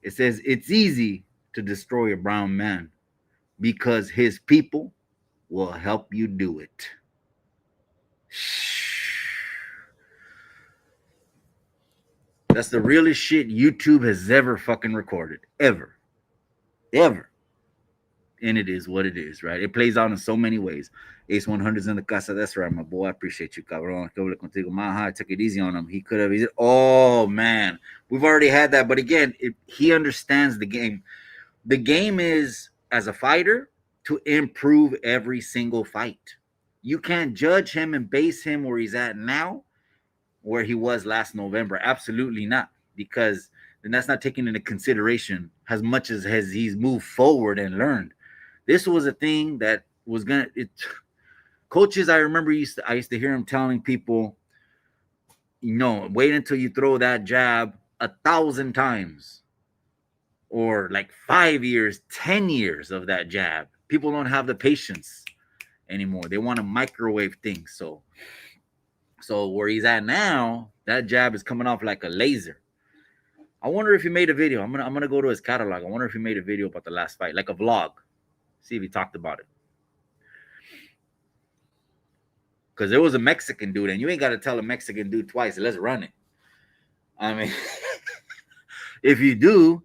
It says, it's easy to destroy a brown man because his people will help you do it. That's the realest shit YouTube has ever fucking recorded. Ever. Ever. And it is what it is, right? It plays out in so many ways. Ace 100's in the casa. That's right, my boy. I appreciate you, cabrón. I took it easy on him. He could have. Oh, man. We've already had that. But again, he understands the game. The game is, as a fighter, to improve every single fight. You can't judge him and base him where he's at now, where he was last November. Absolutely not. Because then that's not taken into consideration as much as he's moved forward and learned. This was a thing that was gonna. Coaches, I remember I used to hear him telling people, wait until you throw that jab 1,000 times, or like 5 years, 10 years of that jab. People don't have the patience anymore. They want to microwave things. So where he's at now, that jab is coming off like a laser. I wonder if he made a video. I'm gonna go to his catalog. I wonder if he made a video about the last fight, like a vlog. See if he talked about it. Because there was a Mexican dude, and you ain't got to tell a Mexican dude twice. Let's run it. I mean, if you do,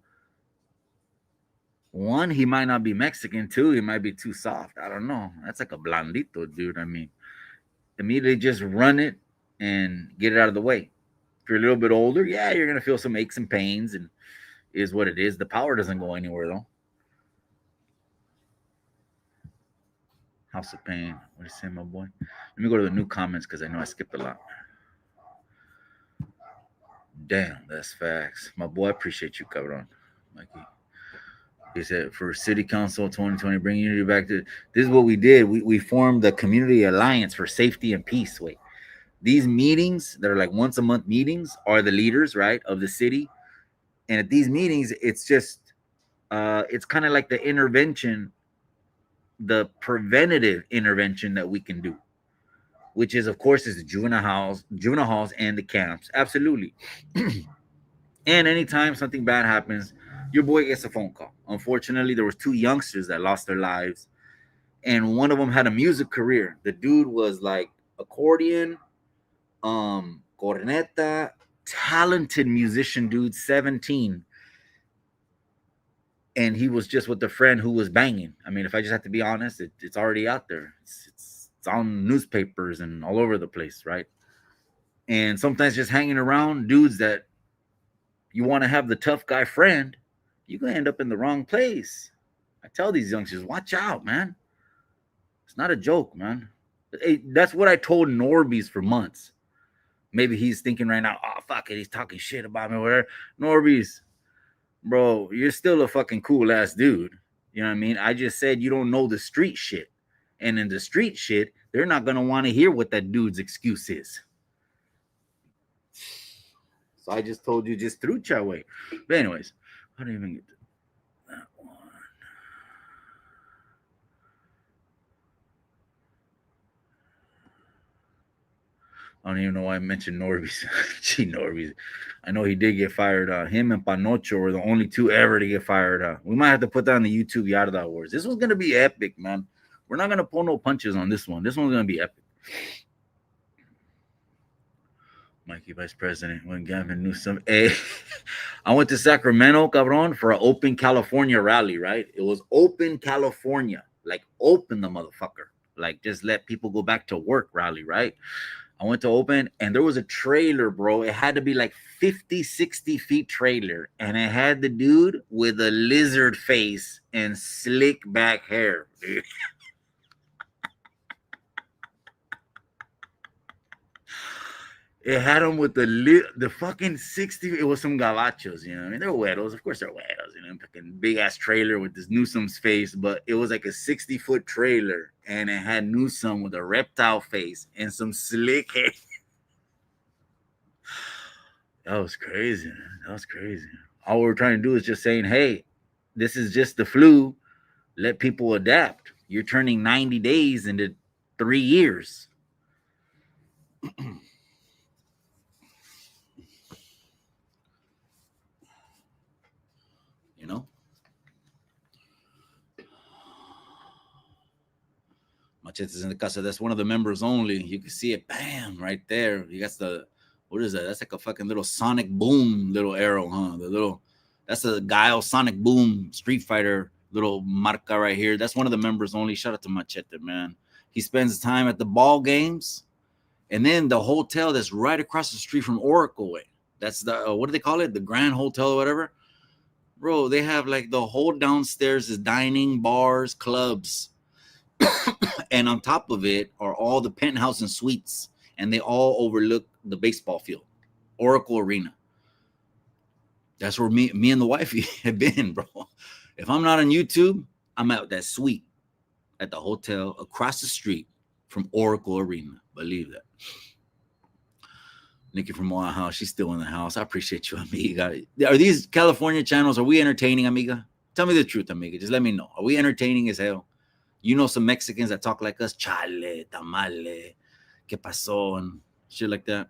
one, he might not be Mexican. Two, he might be too soft. I don't know. That's like a blandito, dude. I mean, immediately just run it and get it out of the way. If you're a little bit older, yeah, you're going to feel some aches and pains, and is what it is. The power doesn't go anywhere, though. House of Pain. What do you say, my boy? Let me go to the new comments because I know I skipped a lot. Damn, that's facts. My boy, I appreciate you, cabron. Mikey. He said for City Council 2020, bring unity back to. This is what we did. We formed the Community Alliance for Safety and Peace. Wait, these meetings that are like once a month meetings are the leaders, right, of the city. And at these meetings, it's kind of like the intervention, the preventative intervention that we can do, which is of course is the juvenile halls and the camps. Absolutely. And anytime something bad happens, your boy gets a phone call. Unfortunately, there was two youngsters that lost their lives, and one of them had a music career. The dude was like accordion, corneta, talented musician dude, 17. And he was just with a friend who was banging. I mean, if I just have to be honest, it's already out there. It's on newspapers and all over the place, right? And sometimes just hanging around dudes that you want to have the tough guy friend, you're going to end up in the wrong place. I tell these youngsters, watch out, man. It's not a joke, man. Hey, that's what I told Norbies for months. Maybe he's thinking right now, oh, fuck it, he's talking shit about me, whatever. Norbies, bro, you're still a fucking cool ass dude. You know what I mean? I just said you don't know the street shit. And in the street shit, they're not going to want to hear what that dude's excuse is. So I just told you just through chat way. But anyways, how do you even get to that one? I don't even know why I mentioned Norby's. Gee, Norby's. I know he did get fired. Him and Panocho were the only two ever to get fired. We might have to put that on the YouTube Yarda Awards. This one's going to be epic, man. We're not going to pull no punches on this one. This one's going to be epic. Mikey Vice President, when Gavin Newsom. Hey, I went to Sacramento, cabron, for an Open California rally, right? It was Open California. Like, open the motherfucker. Like, just let people go back to work rally, right? I went to Open, and there was a trailer, bro. It had to be like 50, 60 feet trailer. And it had the dude with a lizard face and slick back hair, dude. It had them with the fucking 60. It was some gabachos, you know what I mean? They're güeros. Of course they're güeros, you know, fucking big ass trailer with this Newsom's face, but it was like a 60-foot trailer, and it had Newsom with a reptile face and some slick hair. That was crazy, man. That was crazy. All we're trying to do is just saying, hey, this is just the flu. Let people adapt. You're turning 90 days into 3 years. You know? Machetes in the casa. That's one of the members only. You can see it, bam, right there. You got the, what is that? That's like a fucking little sonic boom little arrow, huh? That's a Guile Sonic Boom Street Fighter little marca right here. That's one of the members only. Shout out to Machete, man. He spends time at the ball games, and then the hotel that's right across the street from Oracle Way. That's the what do they call it? The Grand Hotel or whatever. Bro, they have like the whole downstairs is dining, bars, clubs. And on top of it are all the penthouse and suites, and they all overlook the baseball field, Oracle Arena. That's where me and the wifey have been, bro. If I'm not on YouTube, I'm at that suite at the hotel across the street from Oracle Arena. Believe that. Nikki from Oahu, she's still in the house. I appreciate you, amiga. Are these California channels, are we entertaining, amiga? Tell me the truth, amiga. Just let me know. Are we entertaining as hell? You know some Mexicans that talk like us, chale, tamale, que pasó, and shit like that.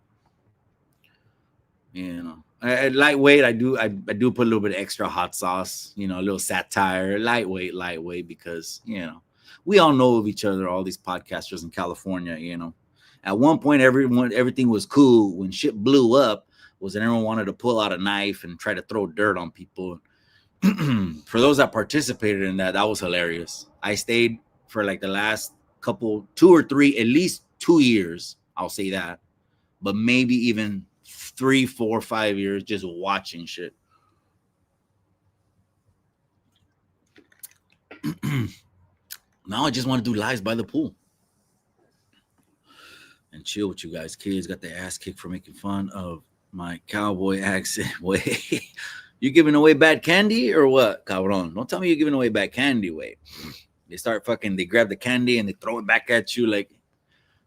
You know, lightweight. I do put a little bit of extra hot sauce. You know, a little satire. Lightweight, because you know we all know of each other. All these podcasters in California. You know, at one point everything was cool. When shit blew up, was that everyone wanted to pull out a knife and try to throw dirt on people. For those that participated in that was hilarious. I stayed for like the last couple, 2 or 3, at least 2 years. I'll say that, but maybe even 3, 4, 5 years just watching shit. Now I just want to do lives by the pool and chill with you guys. Kids got their ass kicked for making fun of my cowboy accent. Wait, You giving away bad candy or what, cabron? Don't tell me you're giving away bad candy. Wait, they start fucking. They grab the candy and they throw it back at you. Like,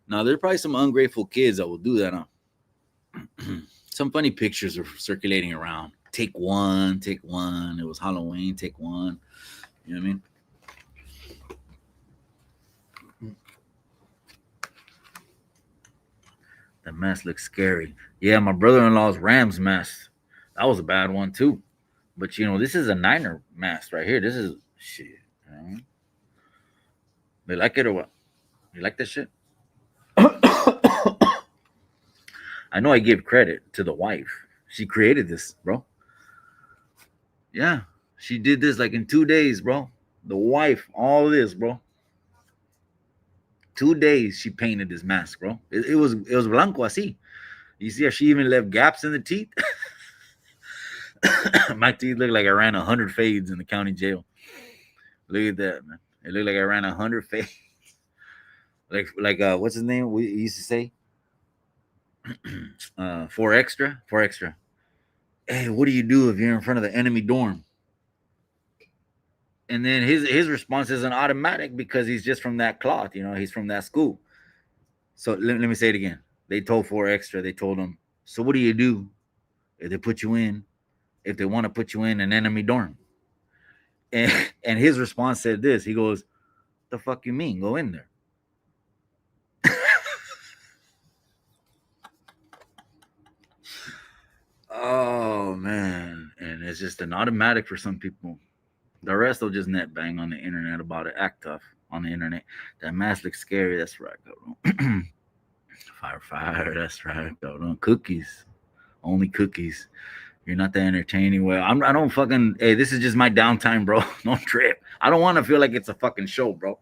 now there's probably some ungrateful kids that will do that. Huh? Some funny pictures are circulating around. Take one, take one. It was Halloween. Take one. You know what I mean? The mask looks scary. Yeah, my brother-in-law's Rams mask. That was a bad one too. But you know, this is a Niner mask right here. This is shit. You know? They like it or what? You like this shit? I know I give credit to the wife. She created this, bro. Yeah. She did this like in 2 days, bro. The wife, all this, bro. 2 days she painted this mask, bro. It was blanco así. You see how she even left gaps in the teeth? My teeth look like I ran 100 fades in the county jail. Look at that, man. It looked like I ran 100 fades. like what's his name? We used to say 4 extra. Hey, what do you do if you're in front of the enemy dorm? And then his response isn't automatic because he's just from that cloth, you know, he's from that school. So let me say it again. They told 4 extra, they told him, so what do you do if they put you in, if they want to put you in an enemy dorm? And his response said this. He goes, the fuck you mean? Go in there. Oh man. And it's just an automatic for some people. The rest will just net bang on the internet about it. Act tough on the internet. That mask looks scary. That's right, go. Fire. That's right, go. Cookies. Only cookies. You're not that entertaining. Well, I don't fucking. Hey, this is just my downtime, bro. Don't trip. I don't want to feel like it's a fucking show, bro.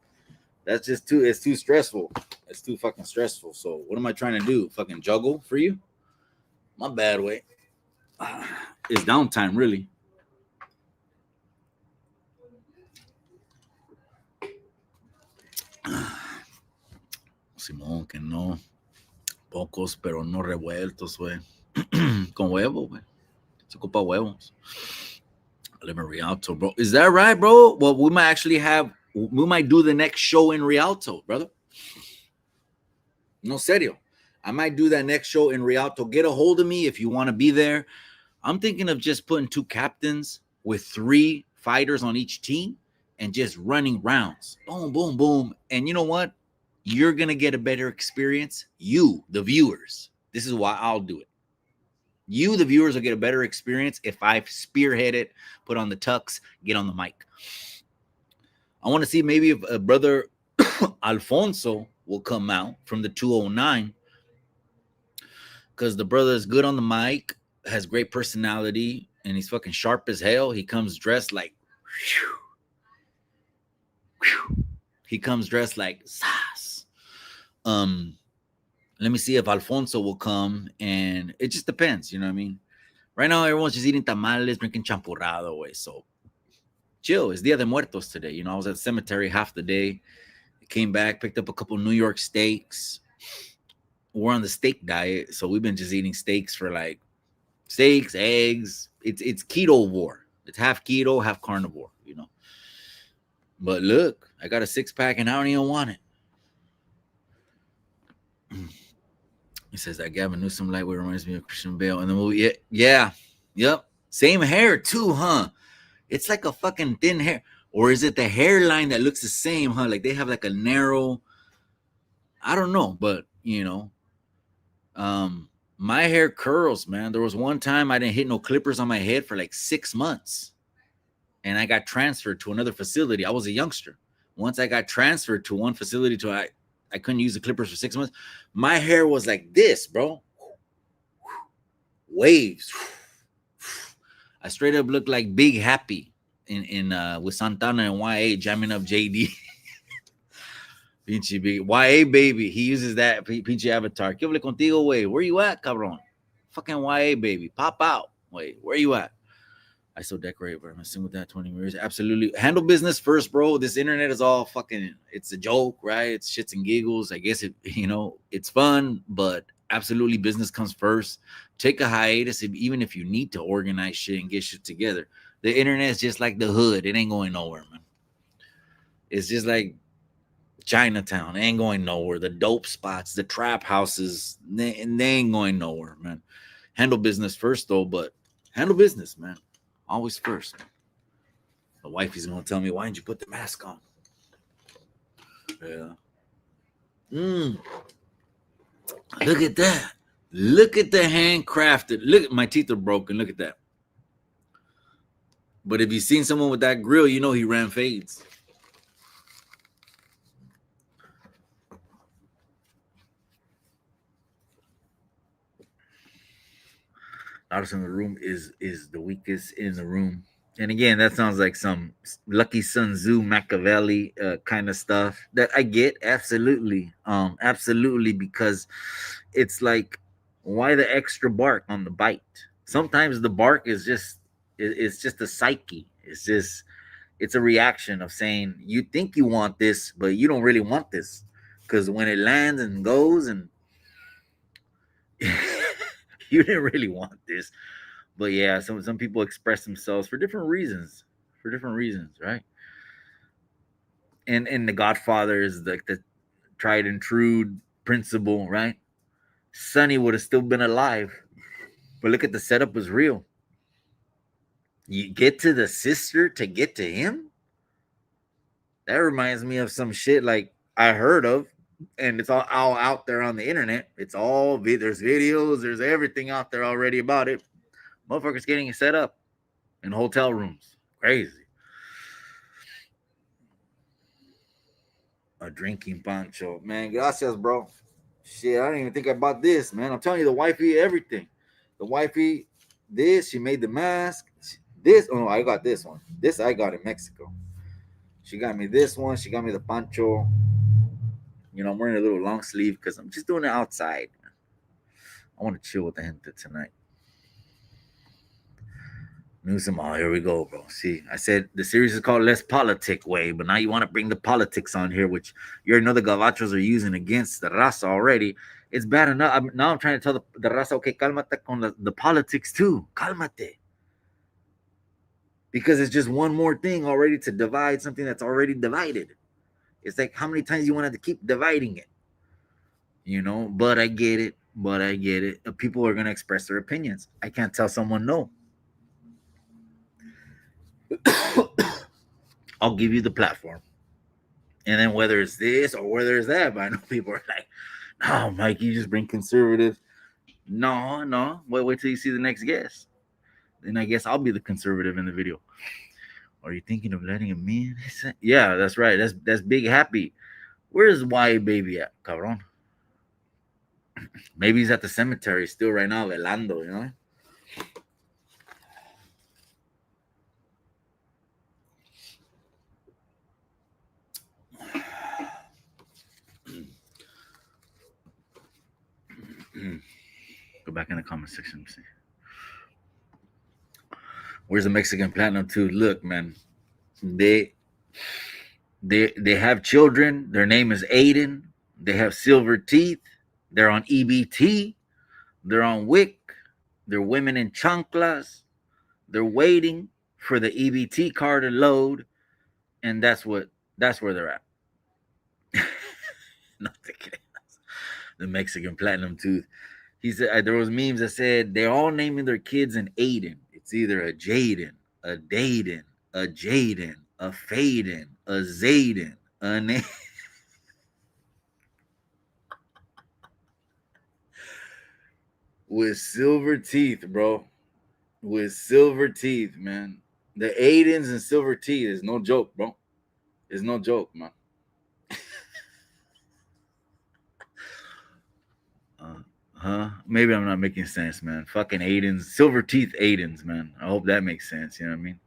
That's just too. It's too stressful. It's too fucking stressful. So what am I trying to do? Fucking juggle for you? My bad way. It's downtime, really. Simón, que no. Pocos, pero no revueltos, güey. Con huevo, güey. Se ocupa huevos. I live in Rialto, bro. Is that right, bro? Well, we might do the next show in Rialto, brother. No, serio. I might do that next show in Rialto. Get a hold of me if you want to be there. I'm thinking of just putting 2 captains with 3 fighters on each team and just running rounds. Boom, boom, boom. And you know what? You're going to get a better experience. You, the viewers. This is why I'll do it. You, the viewers, will get a better experience if I spearhead it, put on the tux, get on the mic. I want to see maybe if a brother Alfonso will come out from the 209, because the brother is good on the mic, has great personality, and he's fucking sharp as hell. He comes dressed like, he comes dressed like sass. Let me see if Alfonso will come, and it just depends, you know what I mean? Right now, everyone's just eating tamales, drinking champurrado, way. So chill. It's Dia de Muertos today. You know, I was at the cemetery half the day. Came back, picked up a couple New York steaks. We're on the steak diet, so we've been just eating steaks for like steaks, eggs. It's keto war. It's half keto, half carnivore, you know. But look, I got a 6-pack and I don't even want it. He says that Gavin Newsom lightweight reminds me of Christian Bale in the movie. Yeah, yep. Same hair too, huh? It's like a fucking thin hair. Or is it the hairline that looks the same, huh? Like they have like a narrow, I don't know, but you know, my hair curls, man. There was one time I didn't hit no clippers on my head for like 6 months. And I got transferred to another facility. I was a youngster. Once I got transferred to one facility I couldn't use the clippers for 6 months. My hair was like this, bro. Waves. I straight up looked like Big Happy in with Santana and YA jamming up JD. Pinche big YA baby. He uses that pinche avatar. ¿Qué hable contigo, güey? Where you at, cabrón? Fucking YA baby. Pop out. Wait, where you at? I still decorate, bro. I'm messing with that 20 years. Absolutely. Handle business first, bro. This internet is all fucking, it's a joke, right? It's shits and giggles. I guess it, you know, it's fun, but Absolutely, business comes first. Take a hiatus, even if you need to organize shit and get shit together. The internet is just like the hood; it ain't going nowhere, man. It's just like Chinatown; it ain't going nowhere. The dope spots, the trap houses, they ain't going nowhere, man. Handle business first, though, but handle business, man. Always first. The wifey's gonna tell me, "Why didn't you put the mask on?" Yeah. Mm. Look at that. Look at the handcrafted. Look, my teeth are broken. Look at that. But if you've seen someone with that grill, you know he ran fades. Loudest in the room is the weakest in the room. And again, that sounds like some Lucky Sun Tzu Machiavelli kind of stuff that I get absolutely, absolutely, because it's like, why the extra bark on the bite? Sometimes the bark is just it's just a psyche. It's a reaction of saying you think you want this, but you don't really want this, because when it lands and goes and you didn't really want this. But yeah, some people express themselves for different reasons, right? And the Godfather is like the tried and true principle, right? Sonny would have still been alive, but look at the setup was real. You get to the sister to get to him. That reminds me of some shit like I heard of, and it's all out there on the internet. It's all there's videos, there's everything out there already about it. Motherfuckers getting it set up in hotel rooms. Crazy. A drinking poncho. Man, gracias, bro. Shit, I didn't even think about this, man. I'm telling you, the wifey, everything. The wifey, this, she made the mask. This, oh no, I got this one. This I got in Mexico. She got me this one. She got me the poncho. You know, I'm wearing a little long sleeve because I'm just doing it outside. I want to chill with the gente tonight. Newsom, oh, here we go, bro. See, I said the series is called Less Politic Way, but now you want to bring the politics on here, which you already know the gavachos are using against the raza already. It's bad enough. Now I'm trying to tell the raza, okay, calmate con the politics too. Calmate. Because it's just one more thing already to divide something that's already divided. It's like, how many times you want to keep dividing it? You know, but I get it. People are going to express their opinions. I can't tell someone no. I'll give you the platform. And then whether it's this or whether it's that, but I know people are like, no, Mike, you just bring conservative. No. Wait till you see the next guest. Then I guess I'll be the conservative in the video. Are you thinking of letting him in? Yeah, that's right. That's Big Happy. Where's Y Baby at, cabron? Maybe he's at the cemetery still right now, velando, you know? Go back in the comment section and see. Where's the Mexican Platinum 2? Look, man. They have children. Their name is Aiden. They have silver teeth. They're on EBT. They're on WIC. They're women in chanclas. They're waiting for the EBT card to load, and that's where they're at. Nothing. The Mexican Platinum Tooth. He said there was memes that said they're all naming their kids an Aiden. It's either a Jaden, a Daden, a Jaden, a Faden, a Zayden, a name. With silver teeth, bro. With silver teeth, man. The Aidens and silver teeth is no joke, bro. It's no joke, man. Maybe I'm not making sense, man. Fucking Aidens, silver teeth Aidens, man. I hope that makes sense. You know what I mean?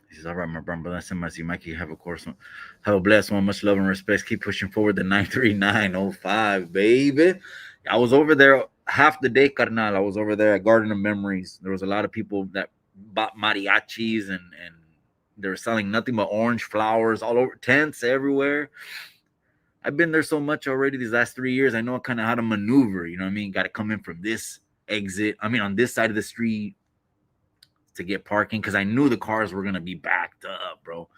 He says, all right, my brother. Bless him. I see Mikey. Have a course. Have a blessed one. Much love and respect. Keep pushing forward the 93905, baby. I was over there half the day, carnal. I was over there at Garden of Memories. There was a lot of people that bought mariachis and they were selling nothing but orange flowers all over, tents everywhere. I've been there so much already these last 3 years. I know kind of how to maneuver. You know what I mean? Got to come in from this exit. I mean, on this side of the street to get parking because I knew the cars were gonna be backed up, bro.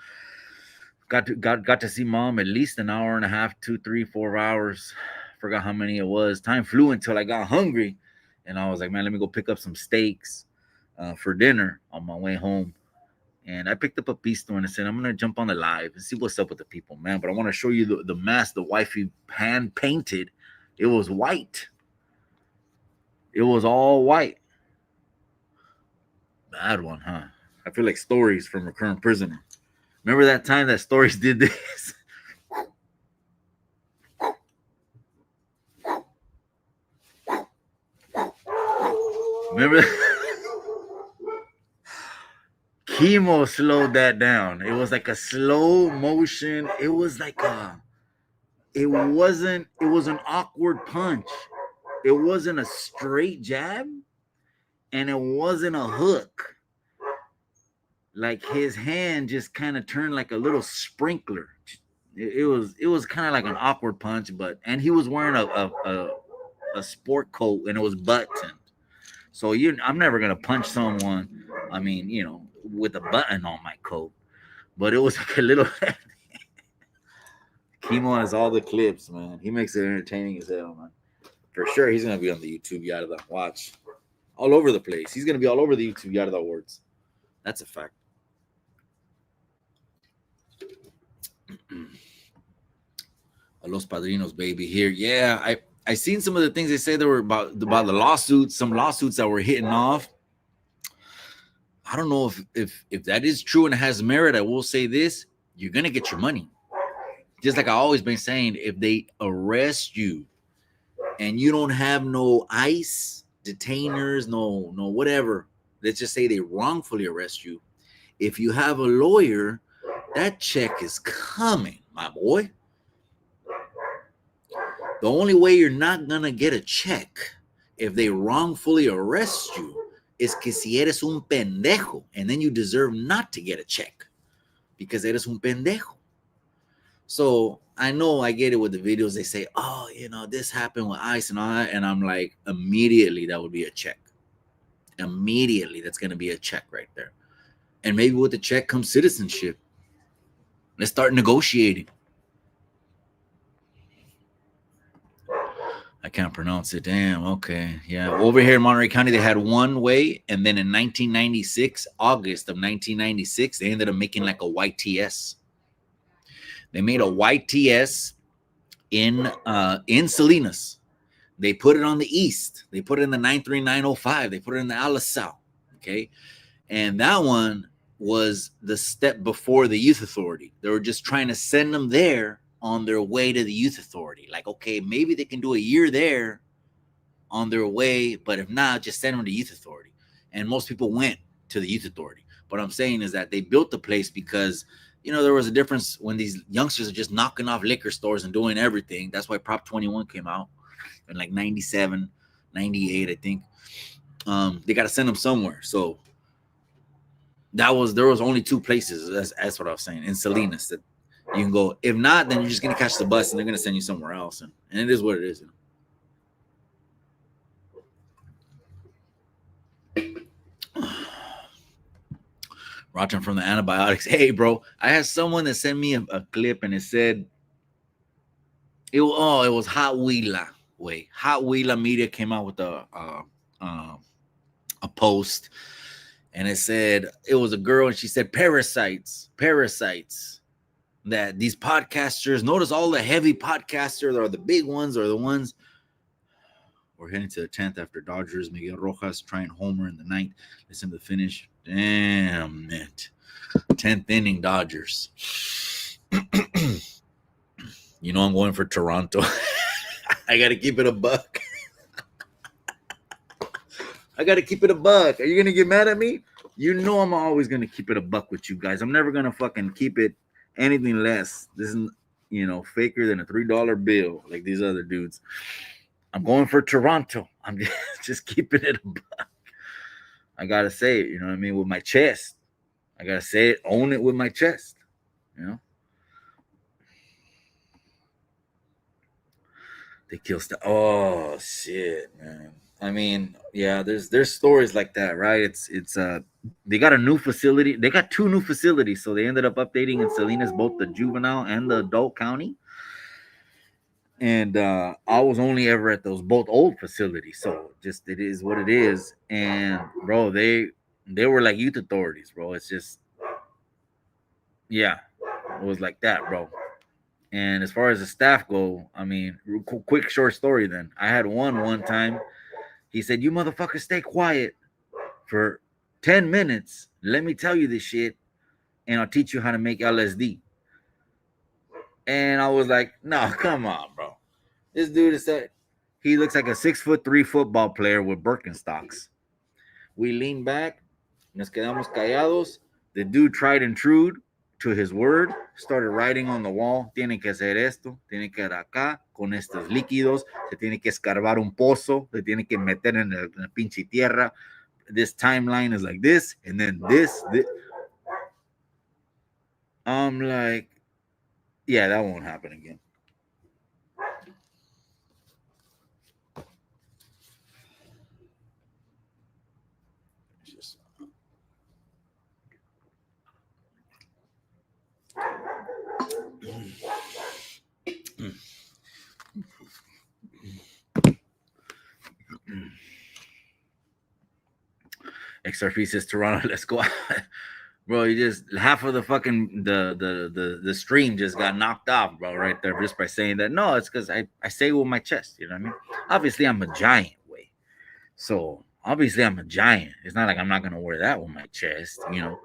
Got to see mom at least an hour and a half, 2, 3, 4 hours. Forgot how many it was. Time flew until I got hungry, and I was like, man, let me go pick up some steaks for dinner on my way home. And I picked up a pisto and I said, I'm gonna jump on the live and see what's up with the people, man. But I want to show you the mask the wifey hand painted. It was white. It was all white. Bad one, huh? I feel like Stories from Recurrent Prisoner. Remember that time that Stories did this? Remember? Chemo slowed that down. It was like a slow motion. It was like it was an awkward punch. It wasn't a straight jab and it wasn't a hook. Like his hand just kind of turned like a little sprinkler. It was kind of like an awkward punch, and he was wearing a sport coat and it was buttoned. So I'm never gonna punch someone. I mean, with a button on my coat, but it was like a little. Chemo has all the clips, man. He makes it entertaining as hell, man. For sure, he's gonna be on the YouTube Yarda. Watch, all over the place. He's gonna be all over the YouTube Yarda awards. That's a fact. Los Padrinos, baby, here. Yeah, I seen some of the things they say that were about the lawsuits, some lawsuits that were hitting off. I don't know if that is true and it has merit. I will say this: you're gonna get your money. Just like I always been saying, if they arrest you and you don't have no ICE detainers, no whatever, let's just say they wrongfully arrest you. If you have a lawyer, that check is coming, my boy. The only way you're not gonna get a check if they wrongfully arrest you is que si eres un pendejo, and then you deserve not to get a check because eres un pendejo. So I know I get it with the videos. They say, oh, this happened with ICE and all that. And I'm like, immediately that would be a check. Immediately that's going to be a check right there. And maybe with the check comes citizenship. Let's start negotiating. I can't pronounce it. Damn. Okay. Yeah. Over here in Monterey County, they had one way. And then in 1996, August of 1996, they ended up making like a YTS. They made a YTS in Salinas. They put it on the east. They put it in the 93905. They put it in the Alisal. Okay. And that one was the step before the youth authority. They were just trying to send them there on their way to the youth authority. Like, okay, maybe they can do a year there on their way, but if not, just send them to youth authority. And most people went to the youth authority. What I'm saying is that they built the place because, there was a difference when these youngsters are just knocking off liquor stores and doing everything. That's why Prop 21 came out in like 97, 98, I think. They got to send them somewhere. So there was only two places. That's what I was saying in Salinas that you can go. If not, then you're just going to catch the bus and they're going to send you somewhere else. And it is what it is. Rotten from the antibiotics. Hey, bro, I had someone that sent me a clip and it said, it was Hot Wheela. Wait, Hot Wheela Media came out with a post and it said, it was a girl and she said, parasites, that these podcasters, notice all the heavy podcasters or the big ones or the ones. We're heading to the 10th after Dodgers. Miguel Rojas trying homer in the ninth. Listen to the finish. Damn it. 10th inning Dodgers. I'm going for Toronto. I got to keep it a buck. I got to keep it a buck. Are you going to get mad at me? I'm always going to keep it a buck with you guys. I'm never going to fucking keep it anything less. This is, faker than a $3 bill like these other dudes. I'm going for Toronto. I'm just keeping it a buck. I got to say it, with my chest. I got to say it, own it with my chest, They kill stuff. Oh shit, man. I mean, yeah, there's stories like that, right? It's they got a new facility. They got two new facilities, so they ended up updating in Salinas both the juvenile and the adult county. And I was only ever at those both old facilities, so just it is what it is. And bro, they were like youth authorities, bro. It's just yeah, it was like that, bro. And as far as the staff go, I mean, quick short story. Then I had one time. He said, "You motherfuckers stay quiet for 10 minutes. Let me tell you this shit, and I'll teach you how to make LSD." And I was like, "No, come on, bro. This dude is that he looks like a 6'3" football player with Birkenstocks." We leaned back, nos quedamos callados. The dude tried and true to his word, started writing on the wall, tiene que hacer esto, tiene que ir acá, con estos líquidos, se tiene que escarbar un pozo, se tiene que meter en la pinche tierra. This timeline is like this, and then this. I'm like, yeah, that won't happen again. It's just XRP says Toronto, let's go. Bro, you just half of the fucking the stream just got knocked off, bro, right there, just by saying that. No, it's because I say with my chest, you know what I mean? Obviously, I'm a giant way. So obviously I'm a giant. It's not like I'm not gonna wear that with my chest, you know.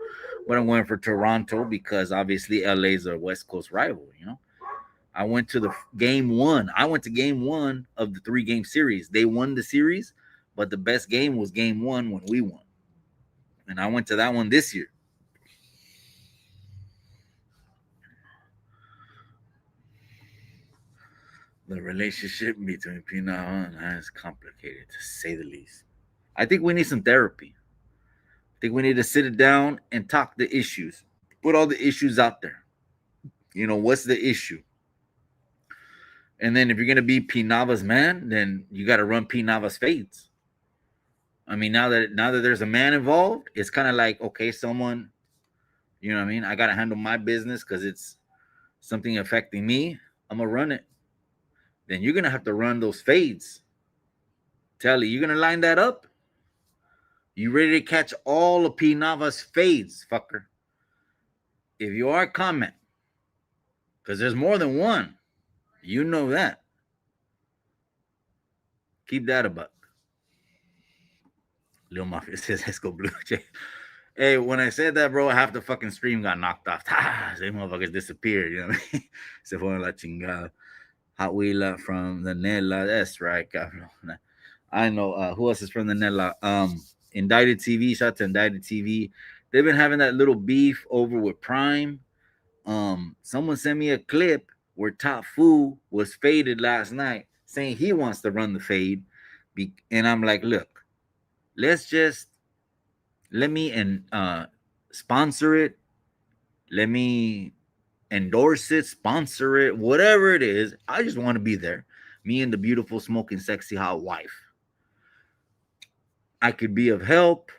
But I'm going for Toronto because obviously LA's a West Coast rival, you know. I went to the game one. I went to game one of the 3-game series. They won the series, but the best game was game one when we won. And I went to that one this year. The relationship between Pina and I is complicated to say the least. I think we need some therapy. I think we need to sit it down and talk the issues. Put all the issues out there. You know, what's the issue? And then if you're gonna be P Nava's man, then you gotta run P Nava's fades. I mean, now that there's a man involved, it's kind of like, okay, someone, you know what I mean? I gotta handle my business because it's something affecting me. I'm gonna run it. Then you're gonna have to run those fades. Telly, you're gonna line that up. You ready to catch all of P Nava's fades, fucker? If you are, comment. Because there's more than one. You know that. Keep that a buck. Lil Mafia says, let's go Blue Jay. Hey, when I said that, bro, half the fucking stream got knocked off. They motherfuckers disappeared, you know what I mean? Se fueron la chingada. Hot Wheeler from the Nella. That's right, cabrón. I know. Who else is from the Nella? Indicted TV. Shout out to Indicted TV. They've been having that little beef over with Prime. Someone sent me a clip where Top Fu was faded last night, saying he wants to run the fade. And I'm like, look, let me sponsor it. Let me endorse it, sponsor it, whatever it is. I just want to be there. Me and the beautiful, smoking, sexy, hot wife. I could be of help.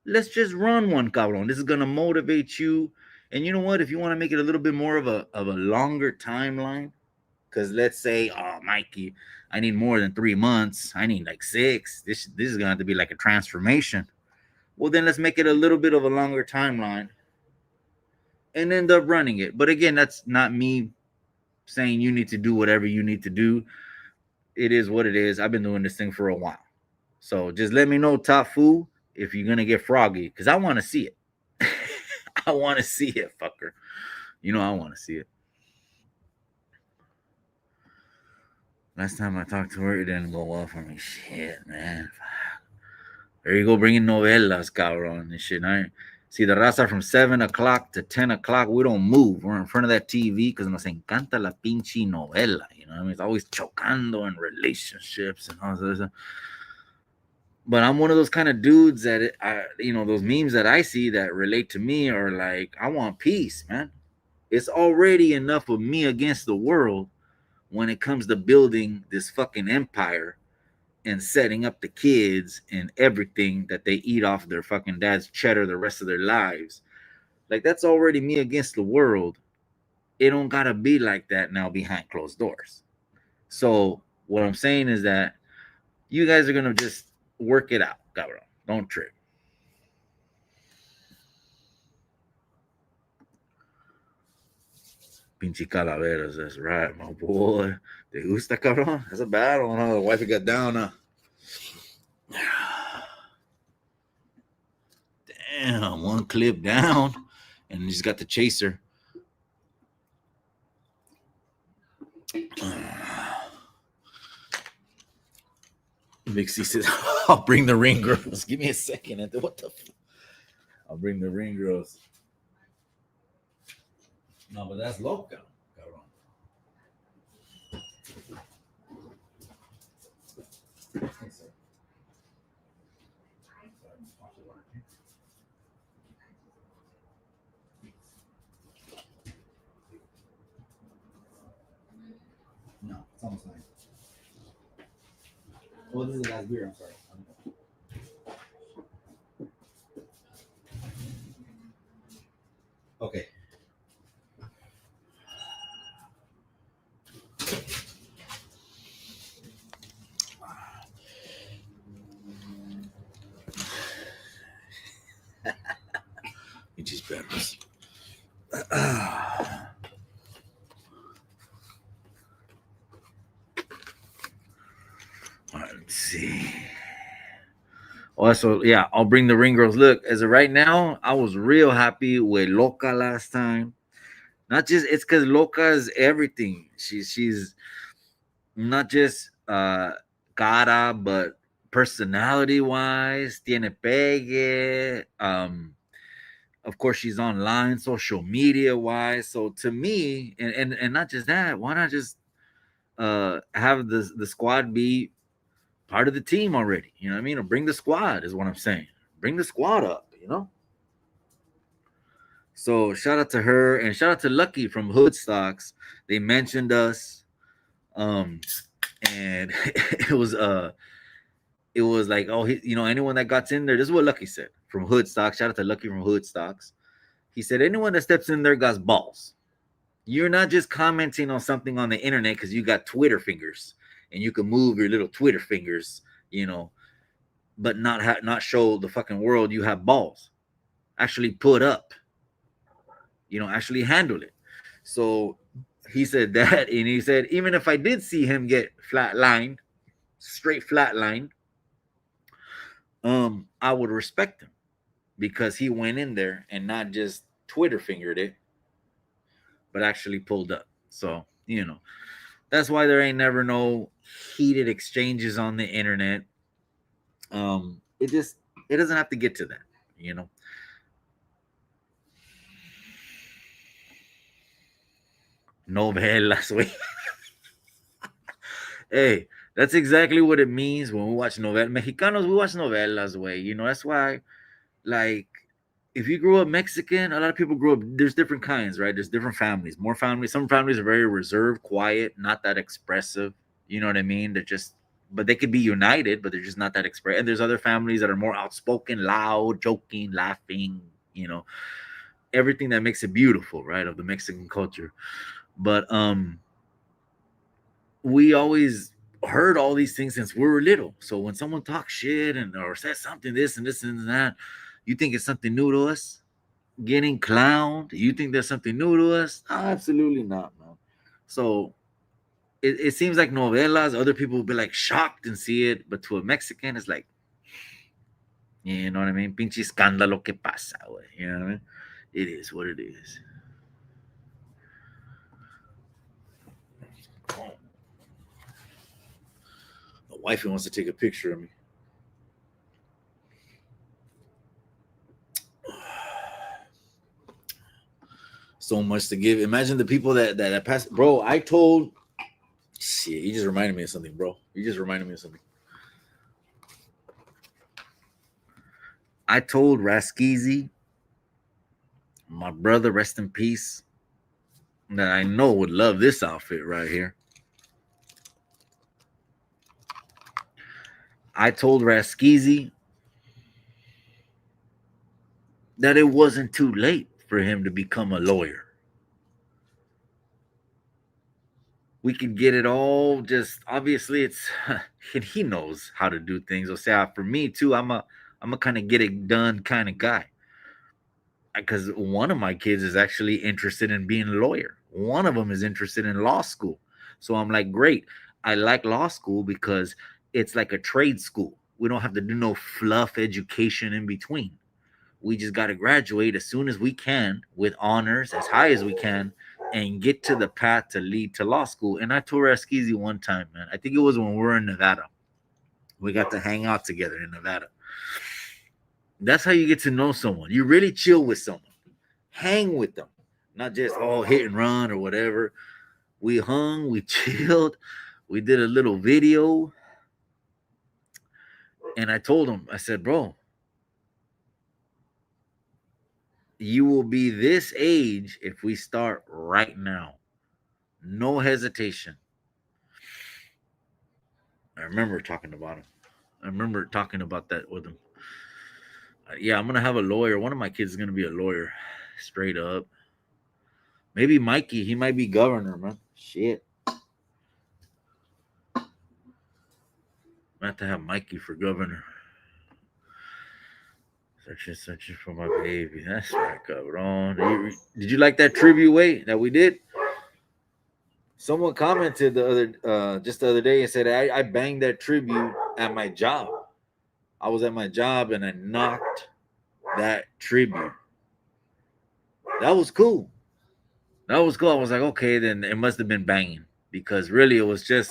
Let's just run one, cabrón. This is gonna motivate you. And you know what? If you want to make it a little bit more of a longer timeline, because let's say, oh, Mikey, I need more than 3 months. I need like 6. This is gonna have to be like a transformation. Well, then let's make it a little bit of a longer timeline and end up running it. But again, that's not me saying you need to do whatever you need to do. It is what it is. I've been doing this thing for a while. So just let me know, Top Fu, if you're gonna get froggy, because I want to see it. I want to see it, fucker. You know I want to see it. Last time I talked to her, it didn't go well for me. Shit, man. There you go, bringing novelas, cabrón, and shit. See the raza from 7 o'clock to 10 o'clock. We don't move. We're in front of that TV because nos encanta la pinche novela. You know what I mean? It's always chocando in relationships and all this. But I'm one of those kind of dudes that, those memes that I see that relate to me are like, I want peace, man. It's already enough of me against the world when it comes to building this fucking empire and setting up the kids and everything that they eat off their fucking dad's cheddar the rest of their lives. Like, that's already me against the world. It don't gotta be like that now behind closed doors. So what I'm saying is that you guys are gonna just work it out, cabrón. Don't trip. Pinche calaveras, that's right, my boy. Te gusta, cabrón? That's a bad one, huh? The wife got down, huh? Damn, one clip down, and he's got the chaser. Big C says, I'll bring the ring girls. Give me a second. What the I'll bring the ring girls. No, but that's loca. No, it's almost nice. Oh, this is the last beer. I'm sorry. Okay. Pinches perros. All right, let's see. Also, yeah, I'll bring the ring girls. Look, as of right now, I was real happy with Loca last time. Not just it's because Loca is everything. She's not just cara, but personality wise, tiene pegue. Of course, she's online, social media wise. So to me, and not just that, why not just have the squad be part of the team already? You know what I mean? Or bring the squad is what I'm saying. Bring the squad up, you know? So shout out to her and shout out to Lucky from Hood Stocks. They mentioned us. And it was like, oh, anyone that got in there, this is what Lucky said from Hood Stocks. Shout out to Lucky from Hood Stocks. He said, anyone that steps in there got balls. You're not just commenting on something on the internet because you got Twitter fingers and you can move your little Twitter fingers, but not show the fucking world you have balls. Actually put up, actually handle it. So he said that, and he said, even if I did see him get straight flatlined, I would respect him because he went in there and not just Twitter fingered it, but actually pulled up. So, that's why there ain't never no heated exchanges on the internet. It doesn't have to get to that, Novelas, way. Hey, that's exactly what it means when we watch novelas. Mexicanos, we watch novelas, way. That's why, like, if you grew up Mexican, a lot of people grew up, there's different kinds, right? There's different families. More families, some families are very reserved, quiet, not that expressive. You know what I mean? But they could be united, but they're just not that expressive. And there's other families that are more outspoken, loud, joking, laughing, everything that makes it beautiful, right? Of the Mexican culture. But we always heard all these things since we were little. So when someone talks shit or says something, this and this and that, you think it's something new to us? Getting clowned? You think there's something new to us? No, absolutely not, man. So it seems like novelas, other people will be like shocked and see it, but to a Mexican, it's like, you know what I mean? Pinche escándalo que pasa, güey. You know what I mean? It is what it is. The wifey wants to take a picture of me. So much to give. Imagine the people that passed. Bro, I told. Shit, you just reminded me of something, bro. You just reminded me of something. I told Raskizi, my brother, rest in peace, that I know would love this outfit right here. I told Raskizi that it wasn't too late for him to become a lawyer. We could get it all. Just obviously, it's and he knows how to do things. O sea, for me too, I'm a kind of get it done kind of guy. Because one of my kids is actually interested in being a lawyer. One of them is interested in law school. So I'm like, great. I like law school because it's like a trade school. We don't have to do no fluff education in between. We just got to graduate as soon as we can with honors as high as we can and get to the path to lead to law school. And I told Raskizi one time, man, I think it was when we were in Nevada. We got to hang out together in Nevada. That's how you get to know someone. You really chill with someone, hang with them, not just all hit and run or whatever. We hung, we chilled, we did a little video. And I told him, I said, bro, you will be this age if we start right now. No hesitation. I remember talking about him. I remember talking about that with him. Yeah, I'm gonna have a lawyer. One of my kids is gonna be a lawyer, straight up. Maybe Mikey. He might be governor, man. Shit. I have to have Mikey for governor. Searching for my baby. That's right, cabrón. Did you like that tribute way that we did? Someone commented just the other day and said I banged that tribute at my job. I was at my job and I knocked that tribute. That was cool. That was cool. I was like, okay, then it must have been banging because really it was just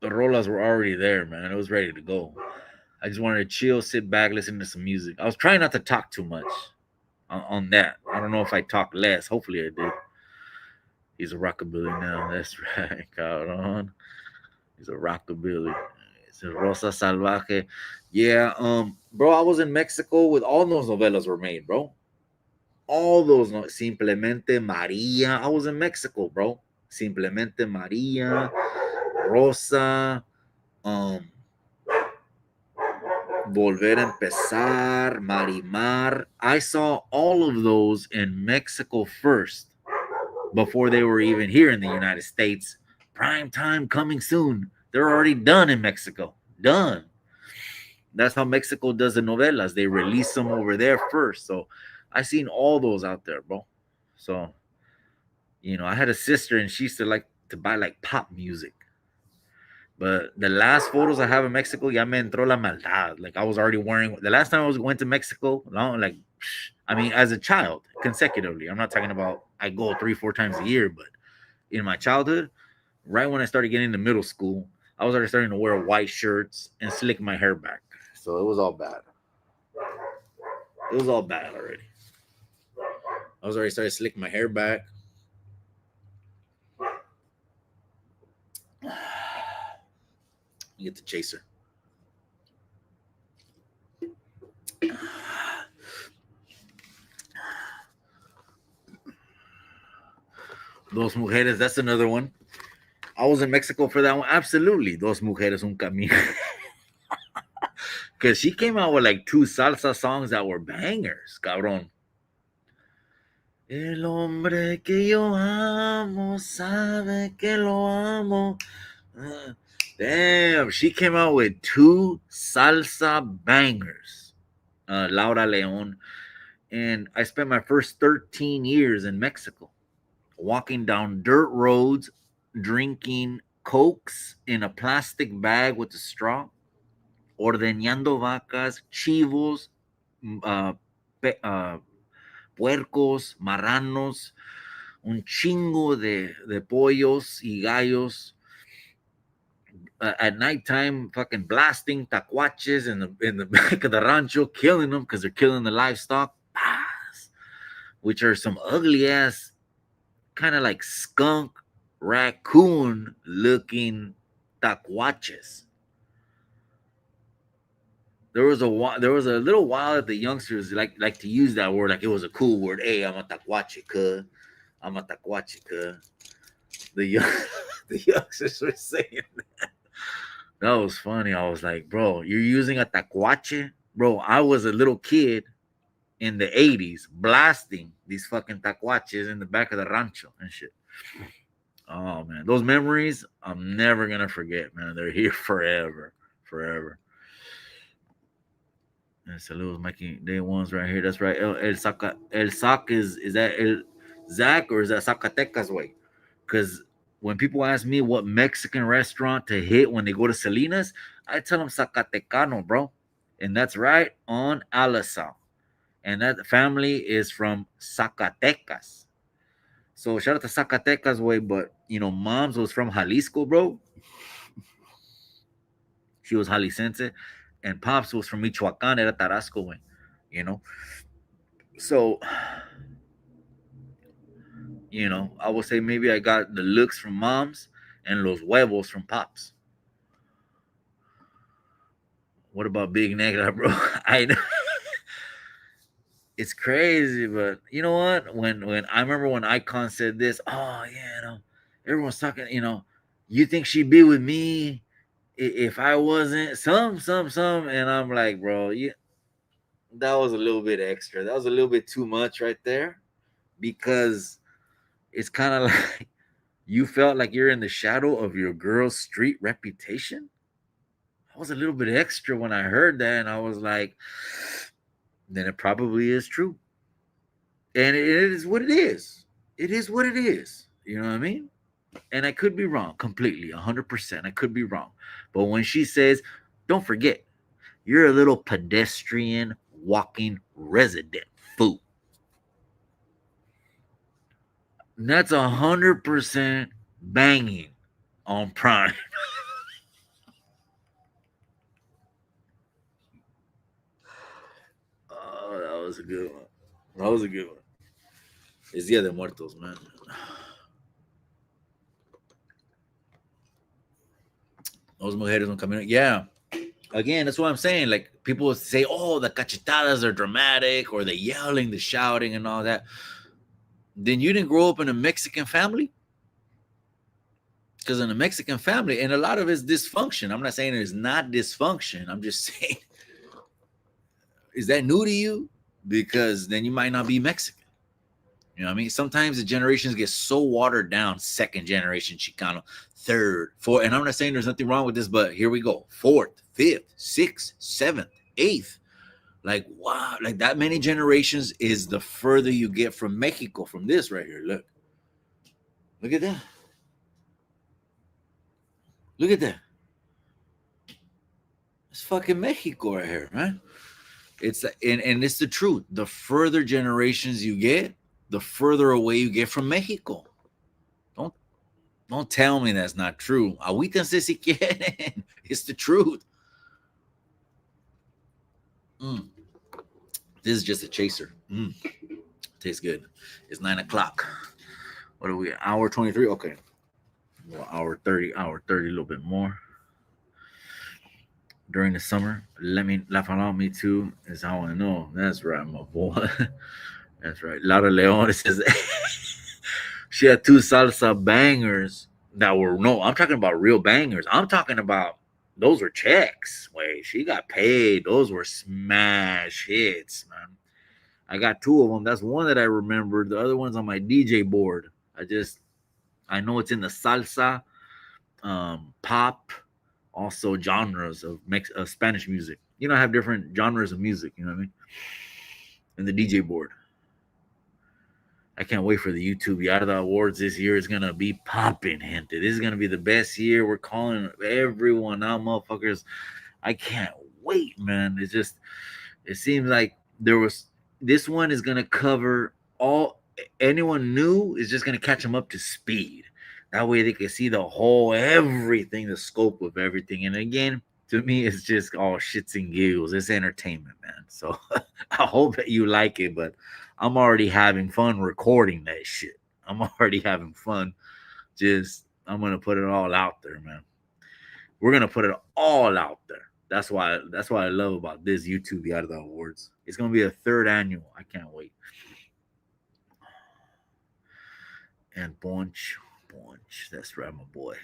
the rollers were already there, man. It was ready to go. I just wanted to chill, sit back, listen to some music. I was trying not to talk too much on that. I don't know if I talked less. Hopefully I did. He's a rockabilly now. That's right, cabrón. He's a rockabilly. It's a Rosa Salvaje. Yeah, bro, I was in Mexico with all those novelas were made, bro. All those, Simplemente Maria. I was in Mexico, bro. Simplemente Maria, Rosa, Volver a Empezar, Marimar. I saw all of those in Mexico first before they were even here in the United States. Prime time coming soon. They're already done in Mexico. Done. That's how Mexico does the novelas. They release them over there first. So I seen all those out there, bro. So, I had a sister and she used to like to buy like pop music. But the last photos I have in Mexico, ya me entró la maldad. Like I was already wearing. The last time I went to Mexico, like, I mean, as a child, consecutively. I'm not talking about I go 3-4 times a year, but in my childhood, right when I started getting into middle school, I was already starting to wear white shirts and slick my hair back. So it was all bad. It was all bad already. I was already starting to slick my hair back. You get the chaser. Dos Mujeres, that's another one. I was in Mexico for that one. Absolutely. Dos Mujeres, un camino. Because she came out with like 2 salsa songs that were bangers, cabrón. El hombre que yo amo sabe que lo amo. Damn, she came out with 2 salsa bangers. Laura Leon. And I spent my first 13 years in Mexico, walking down dirt roads, drinking Cokes in a plastic bag with a straw, ordeñando vacas, chivos, puercos, marranos, un chingo de pollos y gallos. At nighttime, fucking blasting tacuaches in the back of the rancho, killing them because they're killing the livestock, which are some ugly ass, kind of like skunk, raccoon looking tacuaches. There was a little while that the youngsters like to use that word like it was a cool word. Hey, I'm a tacuache, cuh. I'm a tacuache, cuh. The young The youngsters were saying that. That was funny. I was like, bro, you're using a tacuache? Bro, I was a little kid in the 80s blasting these fucking tacuaches in the back of the rancho and shit. Oh man, those memories I'm never gonna forget, man. They're here forever, forever. And saludos, Mikey. Day ones right here. That's right. El Sac is that El Zach or is that Zacatecas way? Because when people ask me what Mexican restaurant to hit when they go to Salinas, I tell them Zacatecano, bro. And that's right on Alisal. And that family is from Zacatecas. So shout out to Zacatecas way, but you know, mom's was from Jalisco, bro. She was Jalicense, and pops was from Michoacan, era Tarasco way, you know. So, you know, I would say maybe I got the looks from moms and los huevos from pops. What about Big Negra, bro? I know it's crazy, but you know what? When I remember when Icon said this, oh yeah, you know, everyone's talking, you know, you think she'd be with me if I wasn't some, and I'm like, bro, yeah, that was a little bit extra. That was a little bit too much right there because it's kind of like you felt like you're in the shadow of your girl's street reputation. I was a little bit extra when I heard that, and I was like, then it probably is true. And it is what it is. It is what it is. You know what I mean? And I could be wrong completely, 100%. I could be wrong. But when she says, don't forget, you're a little pedestrian walking resident fool. And that's 100% banging on Prime. Oh, that was a good one. That was a good one. It's Dia de Muertos, man. Those mujeres don't come in. Yeah. Again, that's what I'm saying. Like people say, oh, the cachetadas are dramatic or the yelling, the shouting, and all that. Then you didn't grow up in a Mexican family? Because in a Mexican family, and a lot of it's dysfunction. I'm not saying it's not dysfunction. I'm just saying, is that new to you? Because then you might not be Mexican. You know what I mean? Sometimes the generations get so watered down, second generation Chicano, third, fourth. And I'm not saying there's nothing wrong with this, but here we go. Fourth, fifth, sixth, seventh, eighth. Like, wow, like that many generations is the further you get from Mexico, from this right here. Look. Look at that. Look at that. It's fucking Mexico right here, man. It's and it's the truth. The further generations you get, the further away you get from Mexico. Don't don't tell me that's not true. Agüítense si quieren. It's the truth. Mm. This is just a chaser. Tastes good. It's 9 o'clock. What are we? Hour 23? Okay. Well, hour 30, a little bit more. During the summer, let me laugh along me too, is how I know. That's right, my boy. That's right. Laura Leon says she had two salsa bangers that were no, I'm talking about real bangers. I'm talking about those were checks. Wait, she got paid. Those were smash hits, man. I got two of them. That's one that I remembered. The other one's on my DJ board. I know it's in the salsa, pop, also genres of Spanish music. You know, I have different genres of music. You know what I mean? In the DJ board. I can't wait for the YouTube Yarda Awards this year. It's gonna be popping, gente. This is gonna be the best year. We're calling everyone out, motherfuckers. I can't wait, man. It's just, it seems like this one is gonna cover all. Anyone new is just gonna catch them up to speed. That way they can see the whole everything, the scope of everything. And again, to me, it's just all shits and giggles. It's entertainment, man. So I hope that you like it, but I'm already having fun recording that shit. I'm already having fun. I'm gonna put it all out there, man. We're gonna put it all out there. That's what I love about this YouTube Yarda Awards. It's gonna be a third annual. I can't wait. And Punch. That's right, my boy.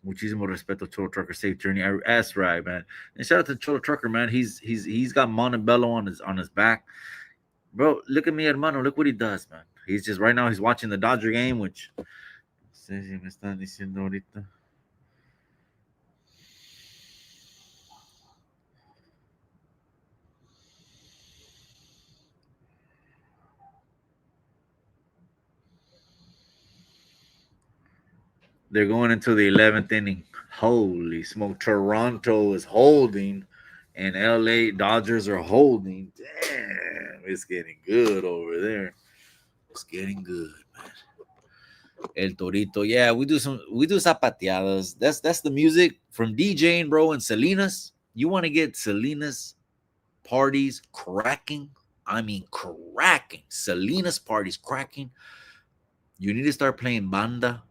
Muchísimo respeto, Cholo Trucker. Safe journey. That's right, man. And shout out to Cholo Trucker, man. He's got Montebello on his back, bro. Look at me, hermano. Look what he does, man. He's just right now. He's watching the Dodger game, which. They're going into the 11th inning. Holy smoke. Toronto is holding, and LA Dodgers are holding. Damn, it's getting good over there. It's getting good, man. El Torito. Yeah, we do zapateadas. That's the music from DJing, bro, and Selena's. You want to get Selena's parties cracking? I mean cracking. Selena's parties cracking. You need to start playing banda.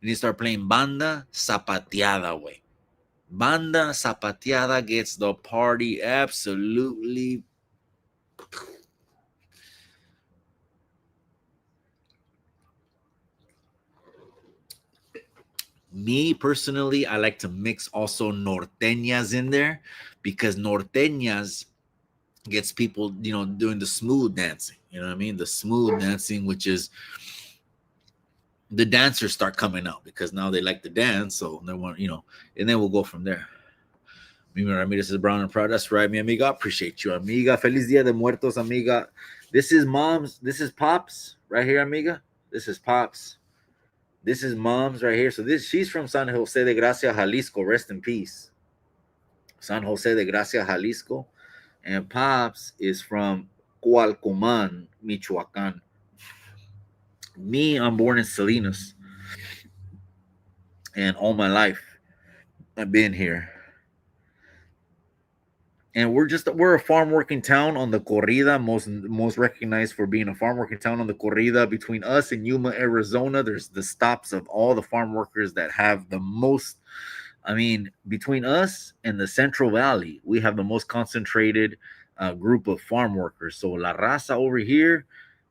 You need to start playing banda zapateada, way. Banda zapateada gets the party absolutely. Me personally, I like to mix also norteñas in there because norteñas gets people, doing the smooth dancing. You know what I mean? The smooth dancing, which is the dancers start coming out because now they like to dance. So they want, and then we'll go from there. Mimi Ramirez is brown and proud. That's right, mi amiga. Appreciate you, amiga. Feliz Dia de Muertos, amiga. This is mom's. This is Pops right here, amiga. This is Pops. This is mom's right here. So she's from San Jose de Gracia, Jalisco. Rest in peace. San Jose de Gracia, Jalisco. And Pops is from Cualcomán, Michoacán. Me, I'm born in Salinas. And all my life, I've been here. And we're a farm working town on the corrida, most recognized for being a farm working town on the corrida. Between us and Yuma, Arizona, there's the stops of all the farm workers that have the most. I mean, between us and the Central Valley, we have the most concentrated group of farm workers. So La Raza over here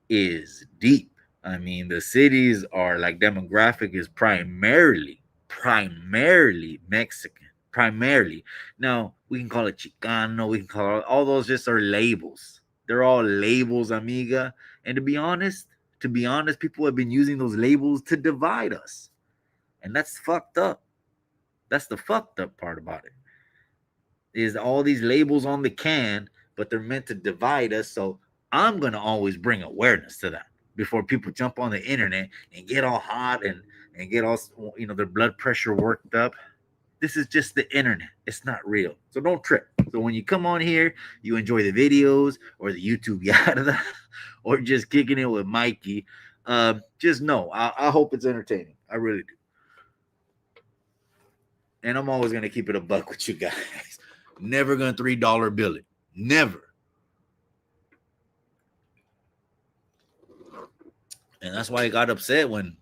is deep. I mean, the cities are like demographic is primarily Mexican. Primarily. Now, we can call it Chicano, we can call it all those just are labels. They're all labels, amiga. And to be honest, people have been using those labels to divide us. And that's fucked up. That's the fucked up part about it. Is all these labels on the can, but they're meant to divide us. So I'm gonna always bring awareness to that before people jump on the internet and get all hot and get all their blood pressure worked up. This is just the internet. It's not real. So don't trip. So when you come on here, you enjoy the videos or the YouTube yada, or just kicking it with Mikey. Just know, I hope it's entertaining. I really do. And I'm always going to keep it a buck with you guys. Never going to $3 bill it. Never. And that's why I got upset when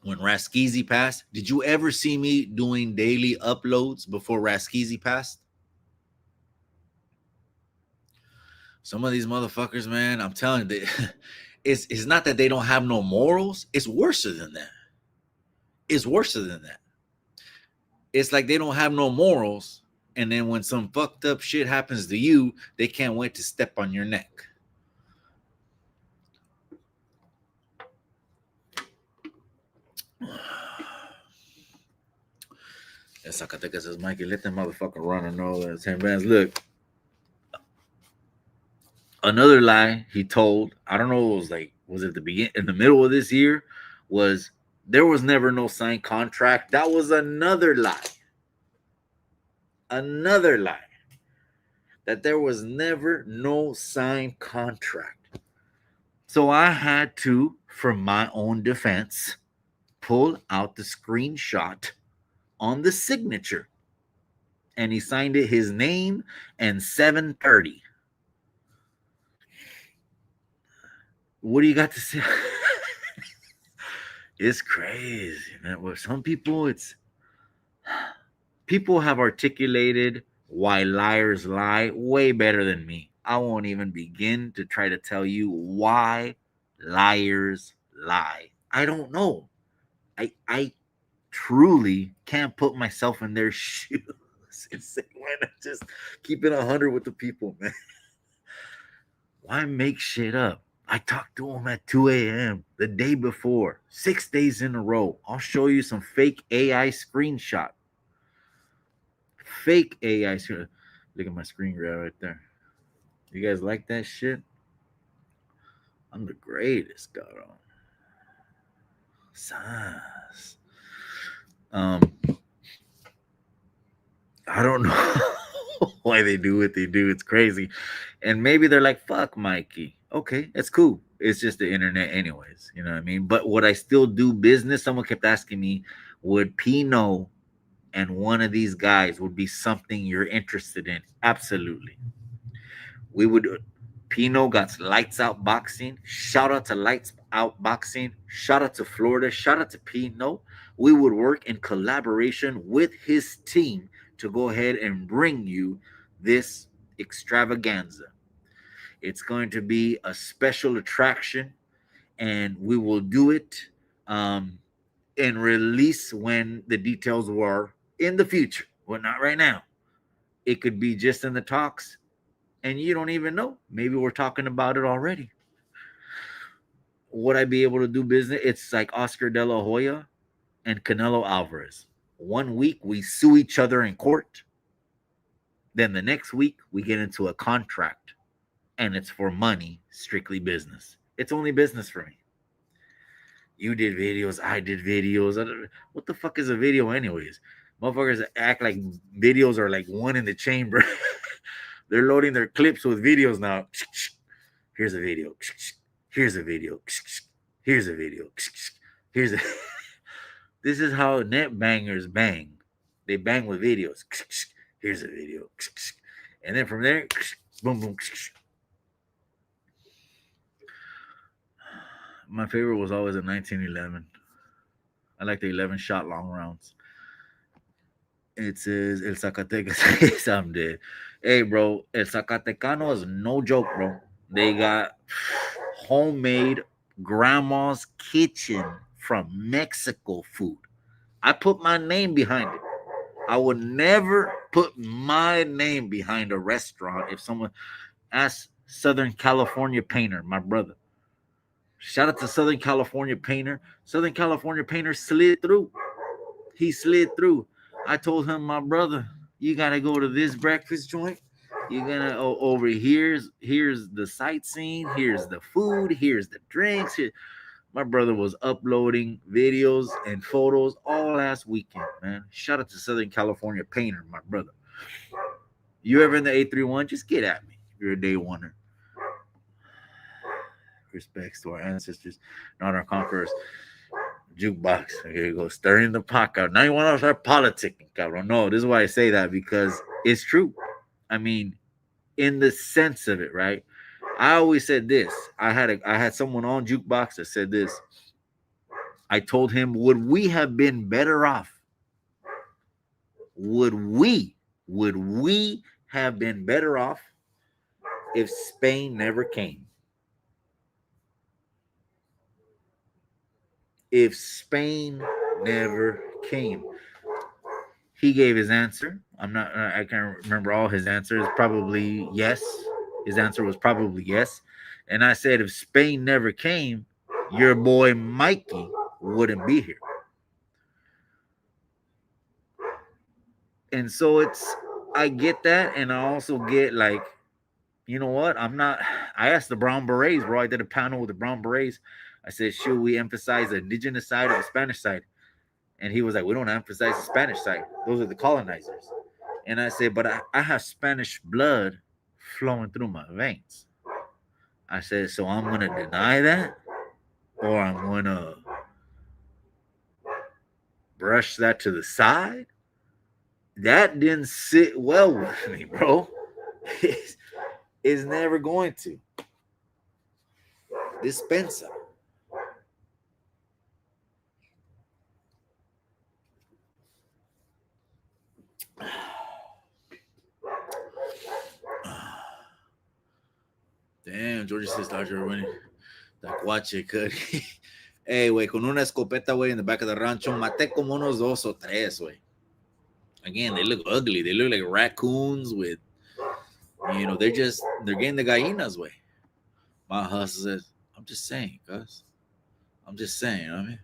Raskizi passed. Did you ever see me doing daily uploads before Raskizi passed? Some of these motherfuckers, man, I'm telling you, it's not that they don't have no morals. It's worse than that. It's worse than that. It's like they don't have no morals, and then when some fucked up shit happens to you, they can't wait to step on your neck. Zacatecas says, Mikey, let that motherfucker run and all that. 10 bands. Look, another lie he told, I don't know, was it in the middle of this year, was there was never no signed contract. That was another lie. Another lie. That there was never no signed contract. So I had to, for my own defense, pull out the screenshot on the signature, and he signed it his name and 7:30. What do you got to say? It's crazy, man. Well, some people, people have articulated why liars lie way better than me. I won't even begin to try to tell you why liars lie. I don't know. I truly can't put myself in their shoes. It's insane. Why not just keep it 100 with the people, man? Why make shit up? I talked to him at 2 a.m. the day before, 6 days in a row. I'll show you some fake AI screenshot. Fake AI screen. Look at my screen grab right there. You guys like that shit? I'm the greatest, cabrón. Sas. Um, I don't know why they do what they do. It's crazy. And maybe they're like, fuck Mikey. Okay, it's cool. It's just the internet, anyways. You know what I mean? But would I still do business? Someone kept asking me, would Pino and one of these guys would be something you're interested in? Absolutely. We would. Pino got lights out boxing. Shout out to lights out boxing. Shout out to Florida. Shout out to Pino. We would work in collaboration with his team to go ahead and bring you this extravaganza. It's going to be a special attraction, and we will do it um, and release when the details were in the future. Well, not right now. It could be just in the talks, and you don't even know. Maybe we're talking about it already. Would I be able to do business? It's like Oscar De La Hoya and Canelo Alvarez. 1 week we sue each other in court. Then the next week we get into a contract, and it's for money, strictly business. It's only business for me. You did videos, I did videos. What the fuck is a video, anyways? Motherfuckers act like videos are like one in the chamber. They're loading their clips with videos now. Here's a video. Here's a video. Here's a video. Here's a. This is how net bangers bang. They bang with videos. Here's a video. And then from there, boom, boom. My favorite was always a 1911. I like the 11 shot long rounds. It says El Zacatecas. I'm dead. Hey, bro, El Zacatecano is no joke, bro. They got homemade grandma's kitchen from Mexico food. I put my name behind it. I would never put my name behind a restaurant if someone asked Southern California Painter, my brother. Shout out to Southern California Painter. Southern California Painter slid through. He slid through. I told him, my brother, you gotta go to this breakfast joint. You're gonna over here's the sightseeing, here's the food, here's the drinks. My brother was uploading videos and photos all last weekend, man. Shout out to Southern California Painter, my brother. You ever in the 831? Just get at me. If you're a day oneer. Respects to our ancestors, not our conquerors. Jukebox. Here you go. Stirring the pot, cabrón. Now you want to start politicking, cabrón. No, this is why I say that, because it's true. I mean, in the sense of it, right? I always said this. I had someone on Jukebox that said this. I told him, would we have been better off? Would we have been better off if Spain never came? If Spain never came. He gave his answer. I can't remember all his answers. Probably yes. His answer was probably yes. And I said, if Spain never came, your boy Mikey wouldn't be here. And so I get that. And I also get like, you know what? I asked the Brown Berets, bro. I did a panel with the Brown Berets. I said, should we emphasize the indigenous side or the Spanish side? And he was like, we don't emphasize the Spanish side. Those are the colonizers. And I said, but I have Spanish blood flowing through my veins. I said, so I'm going to deny that, or I'm going to brush that to the side? That didn't sit well with me, bro. It's never going to. Dispensa. Damn, Georgia says Dodger winning. Like, watch it, Cuddy. Güey, con una escopeta, güey, in the back of the rancho, maté como unos 2 o 3, güey. Again, they look ugly. They look like raccoons with, they're getting the gallinas, way. My hustle says, I'm just saying, cuz. I'm just saying, I mean.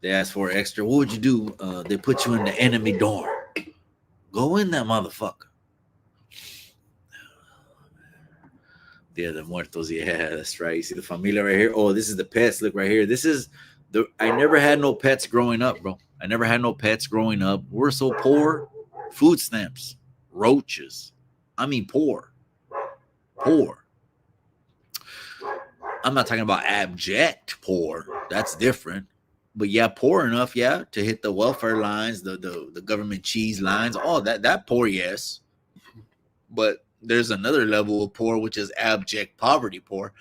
They asked for extra. What would you do? They put you in the enemy dorm. Go in that motherfucker. Dia de Muertos, yeah, that's right. You see the familia right here? Oh, this is the pets. Look right here. This is I never had no pets growing up, bro. I never had no pets growing up. We're so poor. Food stamps, roaches. I mean, poor. Poor. I'm not talking about abject poor. That's different. But yeah, poor enough, yeah, to hit the welfare lines, the government cheese lines. Oh, that poor, yes. But there's another level of poor, which is abject poverty poor,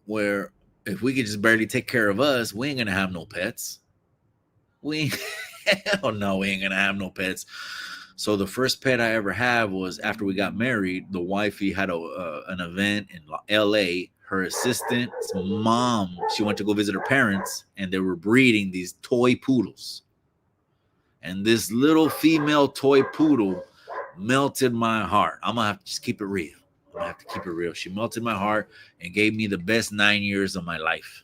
where if we could just barely take care of us, we ain't gonna have no pets. We hell no, we ain't gonna have no pets. So the first pet I ever had was after we got married. The wifey had an event in L.A. Her assistant's mom, she went to go visit her parents, and they were breeding these toy poodles. And this little female toy poodle melted my heart. I'm gonna have to just keep it real. I'm gonna have to keep it real. She melted my heart and gave me the best 9 years of my life.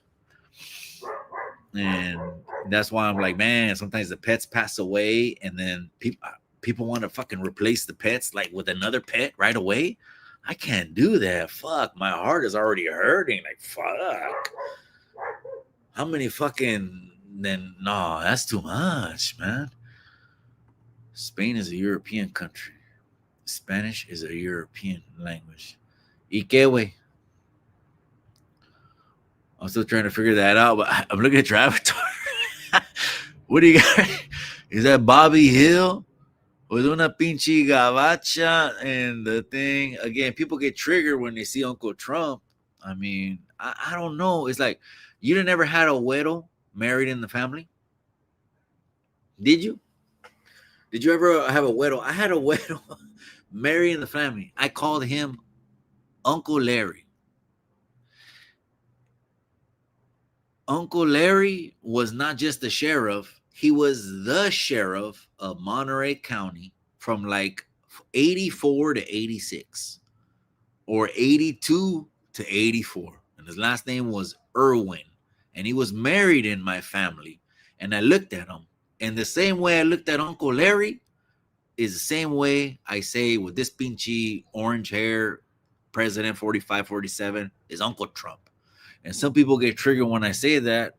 And that's why I'm like, man, sometimes the pets pass away, and then people want to fucking replace the pets like with another pet right away. I can't do that. Fuck, my heart is already hurting. Like, fuck. How many fucking then? No, that's too much, man. Spain is a European country. Spanish is a European language. ¿Y qué, güey? I'm still trying to figure that out, but I'm looking at your avatar. What do you got? Is that Bobby Hill? With una pinche gabacha and the thing? Again, people get triggered when they see Uncle Trump. I mean, I don't know. It's like, you didn't ever had a güero married in the family? Did you? Did you ever have a güero? I had a güero married in the family. I called him Uncle Larry. Uncle Larry was not just the sheriff, he was the sheriff of Monterey County from like 84 to 86 or 82 to 84. And his last name was Irwin. And he was married in my family. And I looked at him. And the same way I looked at Uncle Larry is the same way I say with this pinchy orange hair president 45, 47 is Uncle Trump. And some people get triggered when I say that,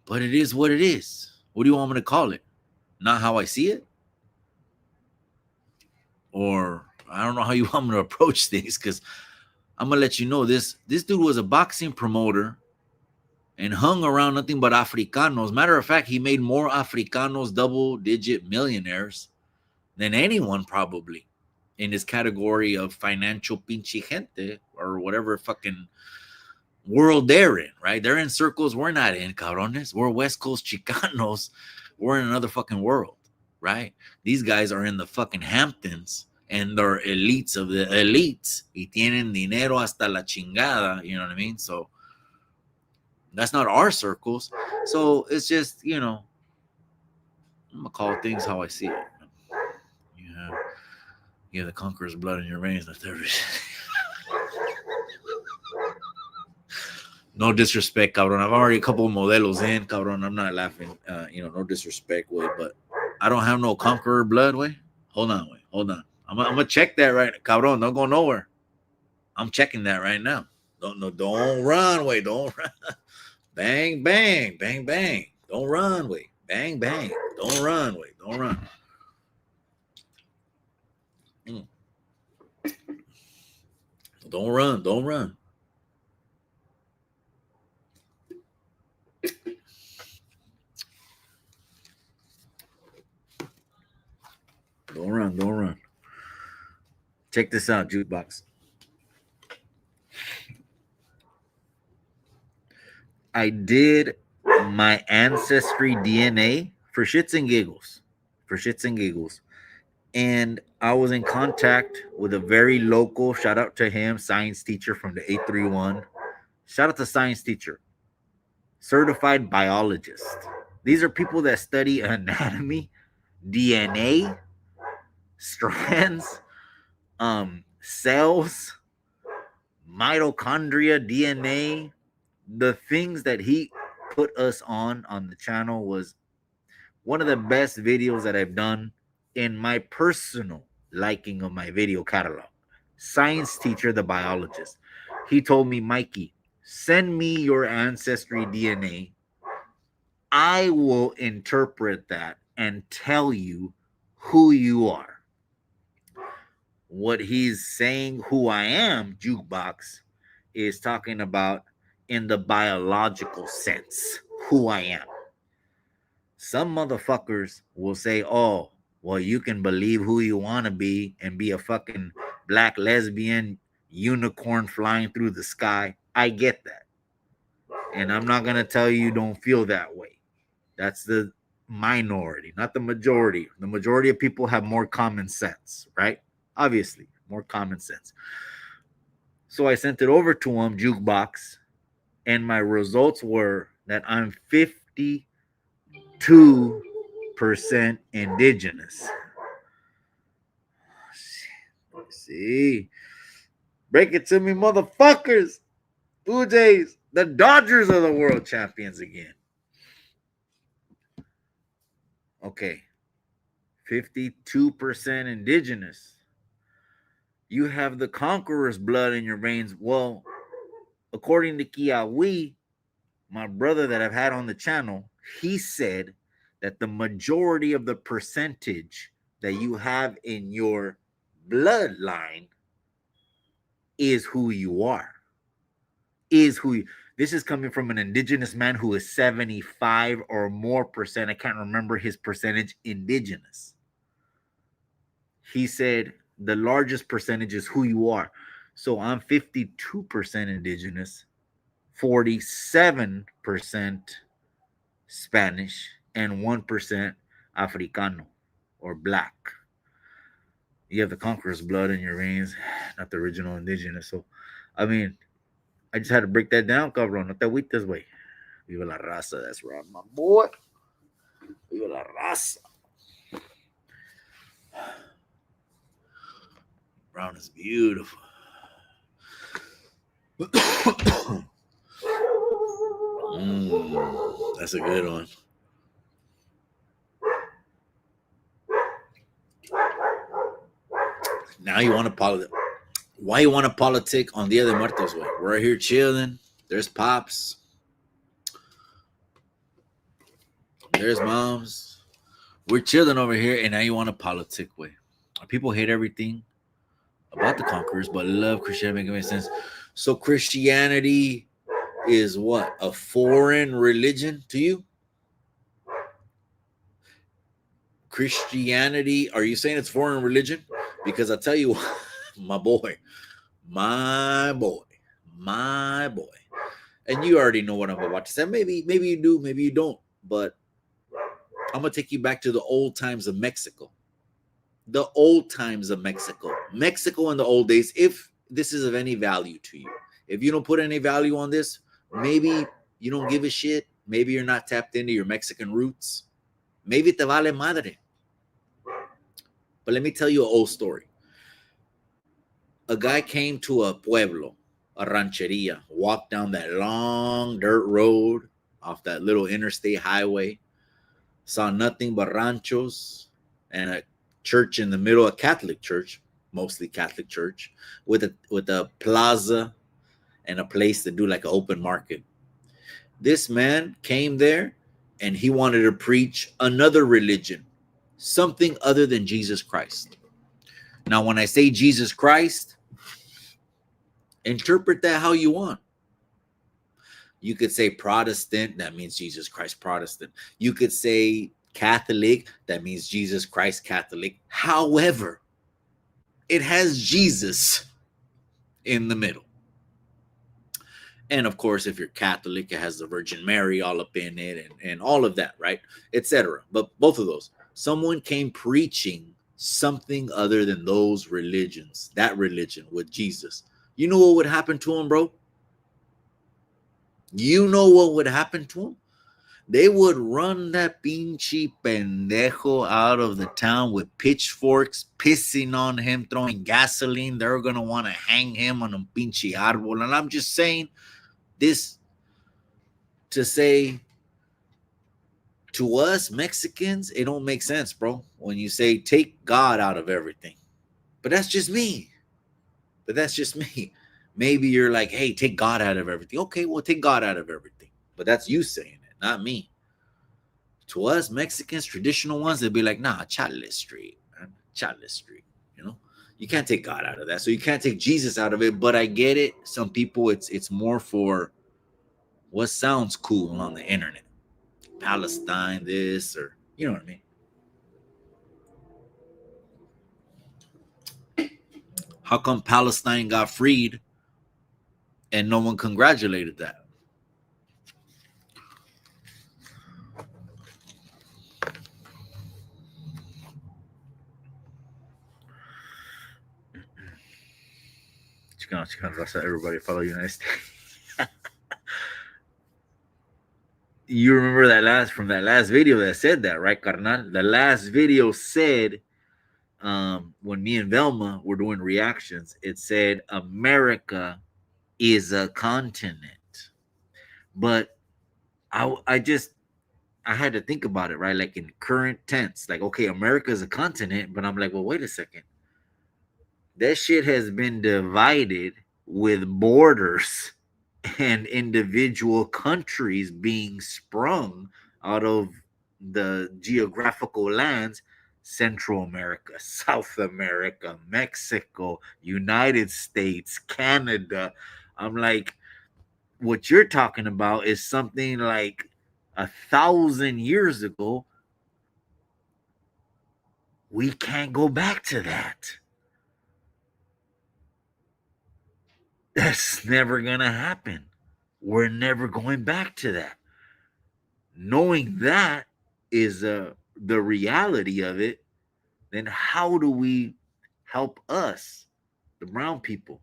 but it is what it is. What do you want me to call it? Not how I see it? Or I don't know how you want me to approach things, because I'm going to let you know this dude was a boxing promoter and hung around nothing but Africanos. Matter of fact, he made more Africanos double-digit millionaires than anyone probably in this category of financial pinche gente or whatever fucking world they're in, right? They're in circles we're not in, cabrones. We're West Coast Chicanos. We're in another fucking world, right? These guys are in the fucking Hamptons and they're elites of the elites. Y tienen dinero hasta la chingada, you know what I mean? So that's not our circles. So it's just, I'm gonna call things how I see it. You have the conqueror's blood in your veins. No disrespect, cabrón. I've already a couple of modelos in, cabrón. I'm not laughing. No disrespect, way, but I don't have no conqueror blood, way. Hold on, way. Hold on. I'm gonna check that right, cabrón. Don't go nowhere. I'm checking that right now. Don't run, way. Don't run. Bang, bang, bang, bang. Don't run, way. Bang, bang. Don't run, way. Don't run. Don't run. Don't run. Don't run. Don't run. Check this out, jukebox. I did my ancestry DNA for shits and giggles. For shits and giggles. And I was in contact with a very local, shout out to him, science teacher from the 831. Shout out to science teacher, certified biologist. These are people that study anatomy, DNA, strands, cells, mitochondria, DNA. The things that he put us on the channel was one of the best videos that I've done in my personal liking of my video catalog. Science teacher, the biologist. He told me, Mikey, send me your ancestry DNA. I will interpret that and tell you who you are. What he's saying, who I am, jukebox, is talking about in the biological sense, who I am. Some motherfuckers will say, oh, well, you can believe who you want to be and be a fucking black lesbian unicorn flying through the sky. I get that. And I'm not going to tell you don't feel that way. That's the minority, not the majority. The majority of people have more common sense, right? Obviously, more common sense. So I sent it over to him, jukebox, and my results were that I'm 52% indigenous. Let's see. Break it to me, motherfuckers. Blue Jays, the Dodgers are the world champions again. Okay. 52% indigenous. You have the conqueror's blood in your veins. Well, according to Kiawi, my brother that I've had on the channel, he said that the majority of the percentage that you have in your bloodline is who you are. This is coming from an indigenous man who is 75 or more percent. I can't remember his percentage indigenous. He said the largest percentage is who you are. So I'm 52% indigenous, 47% Spanish, and 1% Africano or black. You have the conqueror's blood in your veins, not the original indigenous. So, I mean, I just had to break that down, cabrón. No te agüites, güey. Viva la raza. That's right, my boy. Viva la raza. Brown is beautiful. That's a good one. Now you want to politic. Why you want to politic on Dia de Muertos? Way? We're here chilling. There's pops. There's moms. We're chilling over here, and now you want to politic way. People hate everything about the conquerors, but love Christianity. Make sense. So Christianity is what? A foreign religion to you? Christianity, are you saying it's foreign religion? Because I tell you, my boy, and you already know what I'm about to say. Maybe you do, maybe you don't, but I'm gonna take you back to the old times of Mexico. The old times of Mexico in the old days. If this is of any value to you, if you don't put any value on this, maybe you don't give a shit. Maybe you're not tapped into your Mexican roots. Maybe te vale madre. But let me tell you an old story. A guy came to a pueblo, a rancheria, walked down that long dirt road off that little interstate highway, saw nothing but ranchos and a church in the middle, a Catholic church, mostly Catholic church, with a plaza and a place to do like an open market. This man came there and he wanted to preach another religion, something other than Jesus Christ. Now, when I say Jesus Christ, interpret that how you want. You could say Protestant, that means Jesus Christ Protestant. You could say Catholic, that means Jesus Christ Catholic. However, it has Jesus in the middle. And of course, if you're Catholic, it has the Virgin Mary all up in it and all of that, right? Etc. But both of those. Someone came preaching something other than those religions, that religion with Jesus. You know what would happen to him, bro? You know what would happen to them? They would run that pinche pendejo out of the town with pitchforks, pissing on him, throwing gasoline. They're going to want to hang him on a pinche árbol. And I'm just saying this to say, to us Mexicans, it don't make sense, bro, when you say take God out of everything. But that's just me. Maybe you're like, hey, take God out of everything. Okay, well, take God out of everything. But that's you saying it, not me. To us Mexicans, traditional ones, they'd be like, nah, Chale Street, man. Chale Street. You know, you can't take God out of that. So you can't take Jesus out of it. But I get it. Some people, it's more for what sounds cool on the internet. Palestine, this, or you know what I mean? How come Palestine got freed and no one congratulated that? Chicano, everybody follow United States. You remember that last video that said that, right, carnal? The last video said, when me and Velma were doing reactions, it said America is a continent. But I had to think about it, right? Like in current tense, like, okay, America is a continent, but I'm like, well, wait a second. That shit has been divided with borders and individual countries being sprung out of the geographical lands. Central America, South America, Mexico, United States, Canada. I'm like, what you're talking about is something like 1,000 years ago. We can't go back to that. That's never gonna happen. We're never going back to that. Knowing that is the reality of it, then how do we help us, the brown people?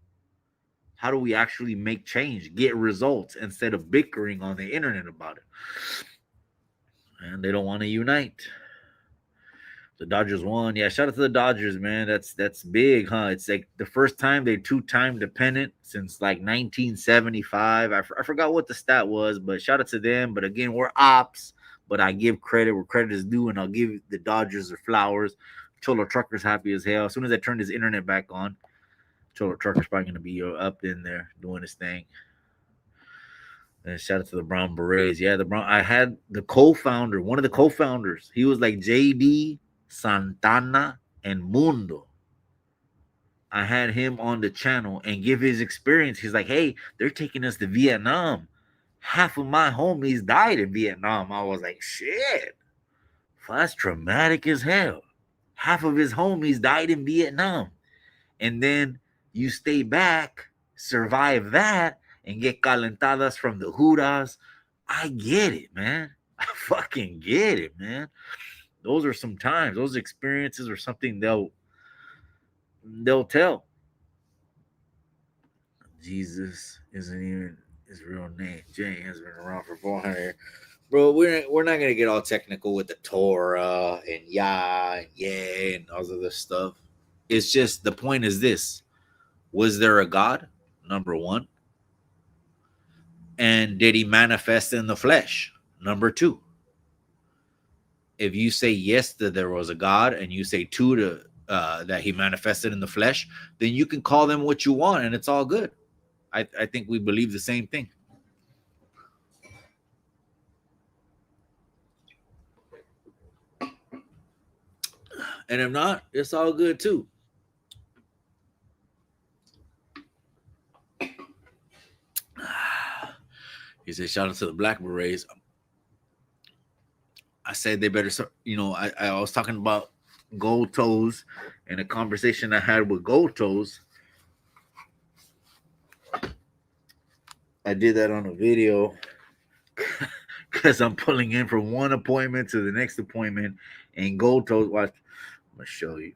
How do we actually make change, get results instead of bickering on the internet about it? And they don't want to unite. The Dodgers won. Yeah, shout out to the Dodgers, man. That's big, huh? It's like the first time they two-time dependent since like 1975. I forgot what the stat was, but shout out to them. But again, we're ops, but I give credit where credit is due, and I'll give the Dodgers their flowers. Cholo Trucker's happy as hell. As soon as I turned his internet back on, Cholo Trucker's probably gonna be up in there doing his thing. And shout out to the Brown Berets. Yeah, the Brown. I had the co-founder, one of the co-founders. He was like JD, Santana, and Mundo. I had him on the channel and give his experience. He's like, hey, they're taking us to Vietnam. Half of my homies died in Vietnam. I was like, shit, that's traumatic as hell. Half of his homies died in Vietnam. And then you stay back, survive that, and get calentadas from the Huras. I get it, man. I fucking get it, man. Those are some times. Those experiences are something they'll tell. Jesus isn't even his real name. Jay has been around for 400. Bro, we're not gonna get all technical with the Torah and Yah and yeah and all of this stuff. It's just the point is this: was there a God? Number one. And did he manifest in the flesh? Number two. If you say yes that there was a God, and you say two to that he manifested in the flesh, then you can call them what you want, and it's all good. I think we believe the same thing. And if not, it's all good too. He said, shout out to the Black Berets. I said they better, I was talking about Gold Toes in a conversation I had with Gold Toes. I did that on a video because I'm pulling in from one appointment to the next appointment, and Gold Toes, watch, I'm gonna show you.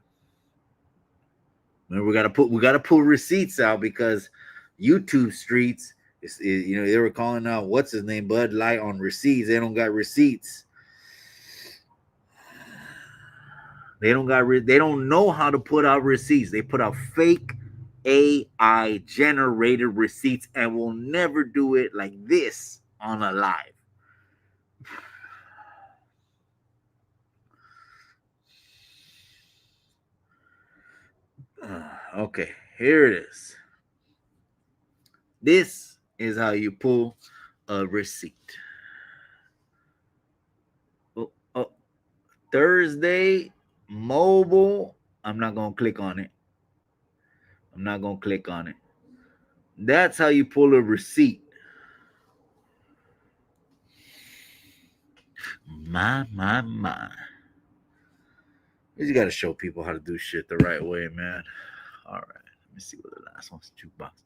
Remember, we gotta pull receipts out because YouTube streets They were calling out what's his name, Bud Light, on receipts. They don't got receipts. They don't know how to put out receipts. They put out fake AI generated receipts and will never do it like this on a live. Okay, here it is. This is how you pull a receipt. Oh, Thursday mobile. I'm not gonna click on it. That's how you pull a receipt. My. You just gotta show people how to do shit the right way, man. All right, let me see what the last one's. Jukebox.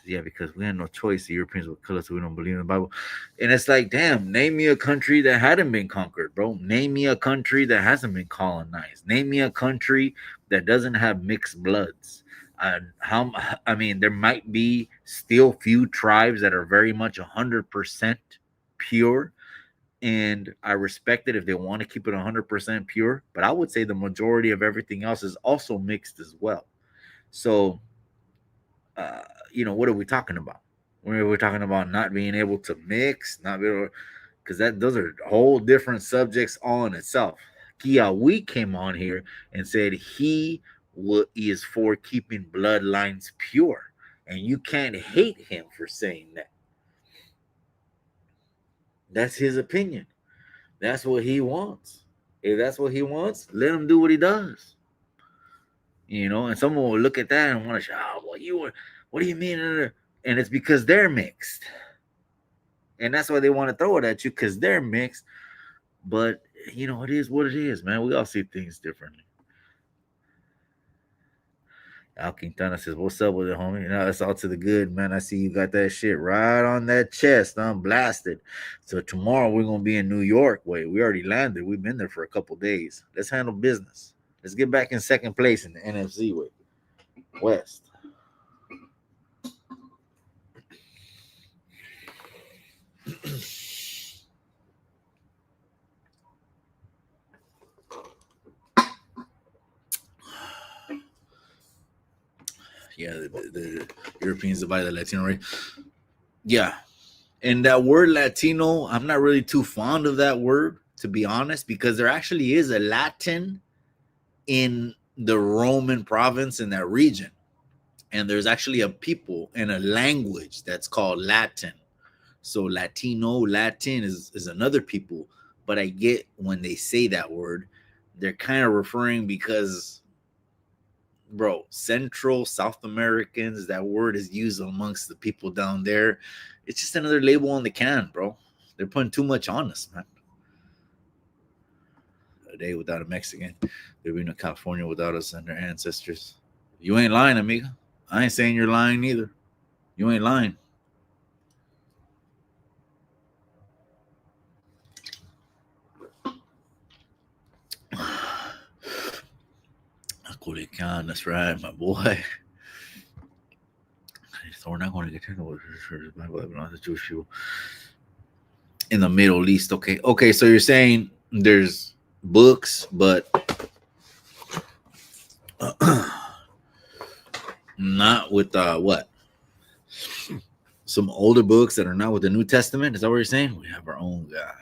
Yeah, because we had no choice. The Europeans would kill us, so we don't believe in the Bible. And it's like, damn, name me a country that hadn't been conquered, bro. Name me a country that hasn't been colonized. Name me a country that doesn't have mixed bloods. There might be still few tribes that are very much 100% pure, and I respect it if they want to keep it 100% pure. But I would say the majority of everything else is also mixed as well. So, what are we talking about? We're talking about not being able to mix, not be able, because those are whole different subjects all in itself. Kia we came on here and said he is for keeping bloodlines pure, and you can't hate him for saying that. That's his opinion. That's what he wants. If that's what he wants, let him do what he does. And someone will look at that and want to say, "Oh, well, what do you mean?" And it's because they're mixed. And that's why they want to throw it at you, because they're mixed. But, it is what it is, man. We all see things differently. Al Quintana says, "What's up with it, homie?" It's all to the good, man. I see you got that shit right on that chest. I'm blasted. So tomorrow we're going to be in New York. Wait, we already landed. We've been there for a couple days. Let's handle business. Let's get back in second place in the NFC West. Yeah, the Europeans divide the Latino race. Yeah. And that word Latino, I'm not really too fond of that word, to be honest, because there actually is a Latin in the Roman province in that region. And there's actually a people and a language that's called Latin. So Latin is another people. But I get when they say that word, they're kind of referring because, bro, Central South Americans, that word is used amongst the people down there. It's just another label on the can, bro. They're putting too much on us, man. A day without a Mexican, there'd be no California without us and their ancestors. You ain't lying, amiga. I ain't saying you're lying either. You ain't lying. Culiacan, that's right, my boy. So we're not going to get into the Jewish people in the Middle East. Okay. So you're saying there's books, but not with what? Some older books that are not with the New Testament. Is that what you're saying? We have our own God.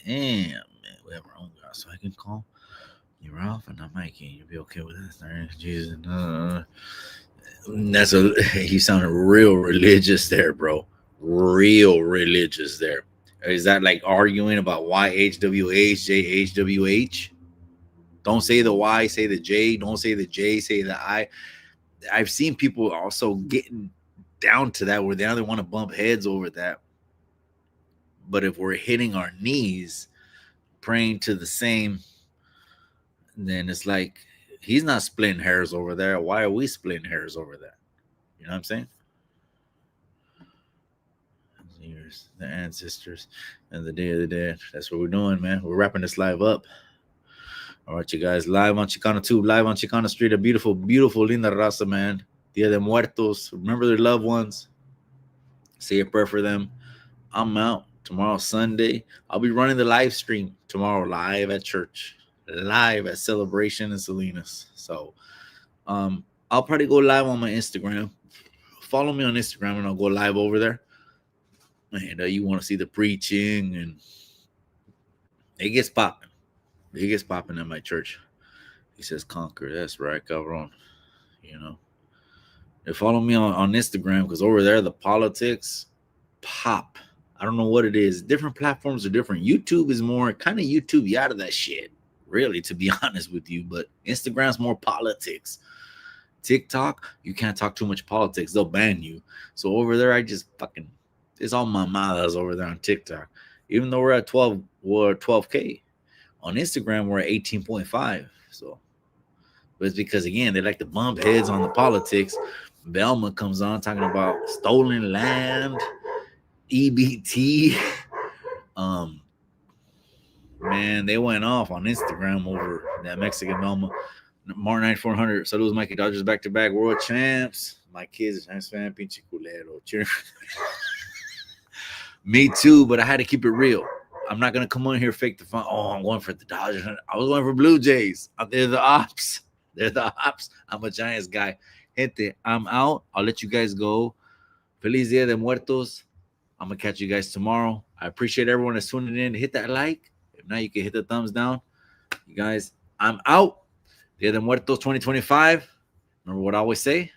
Damn, man, we have our own God. So I can call you Ralph and not Mikey. You'll be okay with this, Jesus. He sounded real religious there, bro. Real religious there. Is that like arguing about why HWH, JHWH? Don't say the Y, say the J. Don't say the J, say the I. I've seen people also getting down to that where they want to bump heads over that. But if we're hitting our knees, praying to the same, then it's like he's not splitting hairs over there. Why are we splitting hairs over that? You know what I'm saying? The ancestors and the Day of the Dead. That's what we're doing, man. We're wrapping this live up. All right, you guys. Live on Chicano Tube, live on Chicano Street. A beautiful, beautiful, linda raza, man. Dia de Muertos. Remember their loved ones. Say a prayer for them. I'm out. Tomorrow, Sunday, I'll be running the live stream tomorrow, live at church, live at Celebration in Salinas. So, I'll probably go live on my Instagram. Follow me on Instagram, and I'll go live over there. And you want to see the preaching, and it gets popping. It gets popping at my church. He says, "Conquer." That's right, cabrón. You know, they follow me on Instagram because over there the politics pop. I don't know what it is. Different platforms are different. YouTube is more kind of YouTube you out of that shit, really, to be honest with you. But Instagram's more politics. TikTok, you can't talk too much politics. They'll ban you. So over there, I just fucking, it's all mamadas over there on TikTok. Even though we're at 12K. On Instagram, we're at 18.5. So, but it's because, again, they like to bump heads on the politics. Velma comes on talking about stolen land, EBT. Man, they went off on Instagram over that Mexican Velma. Martin 9400. So those Mikey Dodgers back to back world champs. My kids are Giants fan, pinche culero. Cheer. Me too, but I had to keep it real. I'm not gonna come on here fake the fun. Oh, I'm going for the Dodgers. I was going for Blue Jays. They're the ops. They're the ops. I'm a Giants guy. Gente, I'm out. I'll let you guys go. Feliz Dia de Muertos. I'm gonna catch you guys tomorrow. I appreciate everyone that's tuning in. Hit that like. If not, you can hit the thumbs down. You guys, I'm out. Dia de Muertos 2025. Remember what I always say?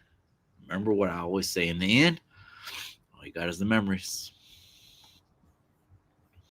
Remember what I always say in the end? All you got is the memories.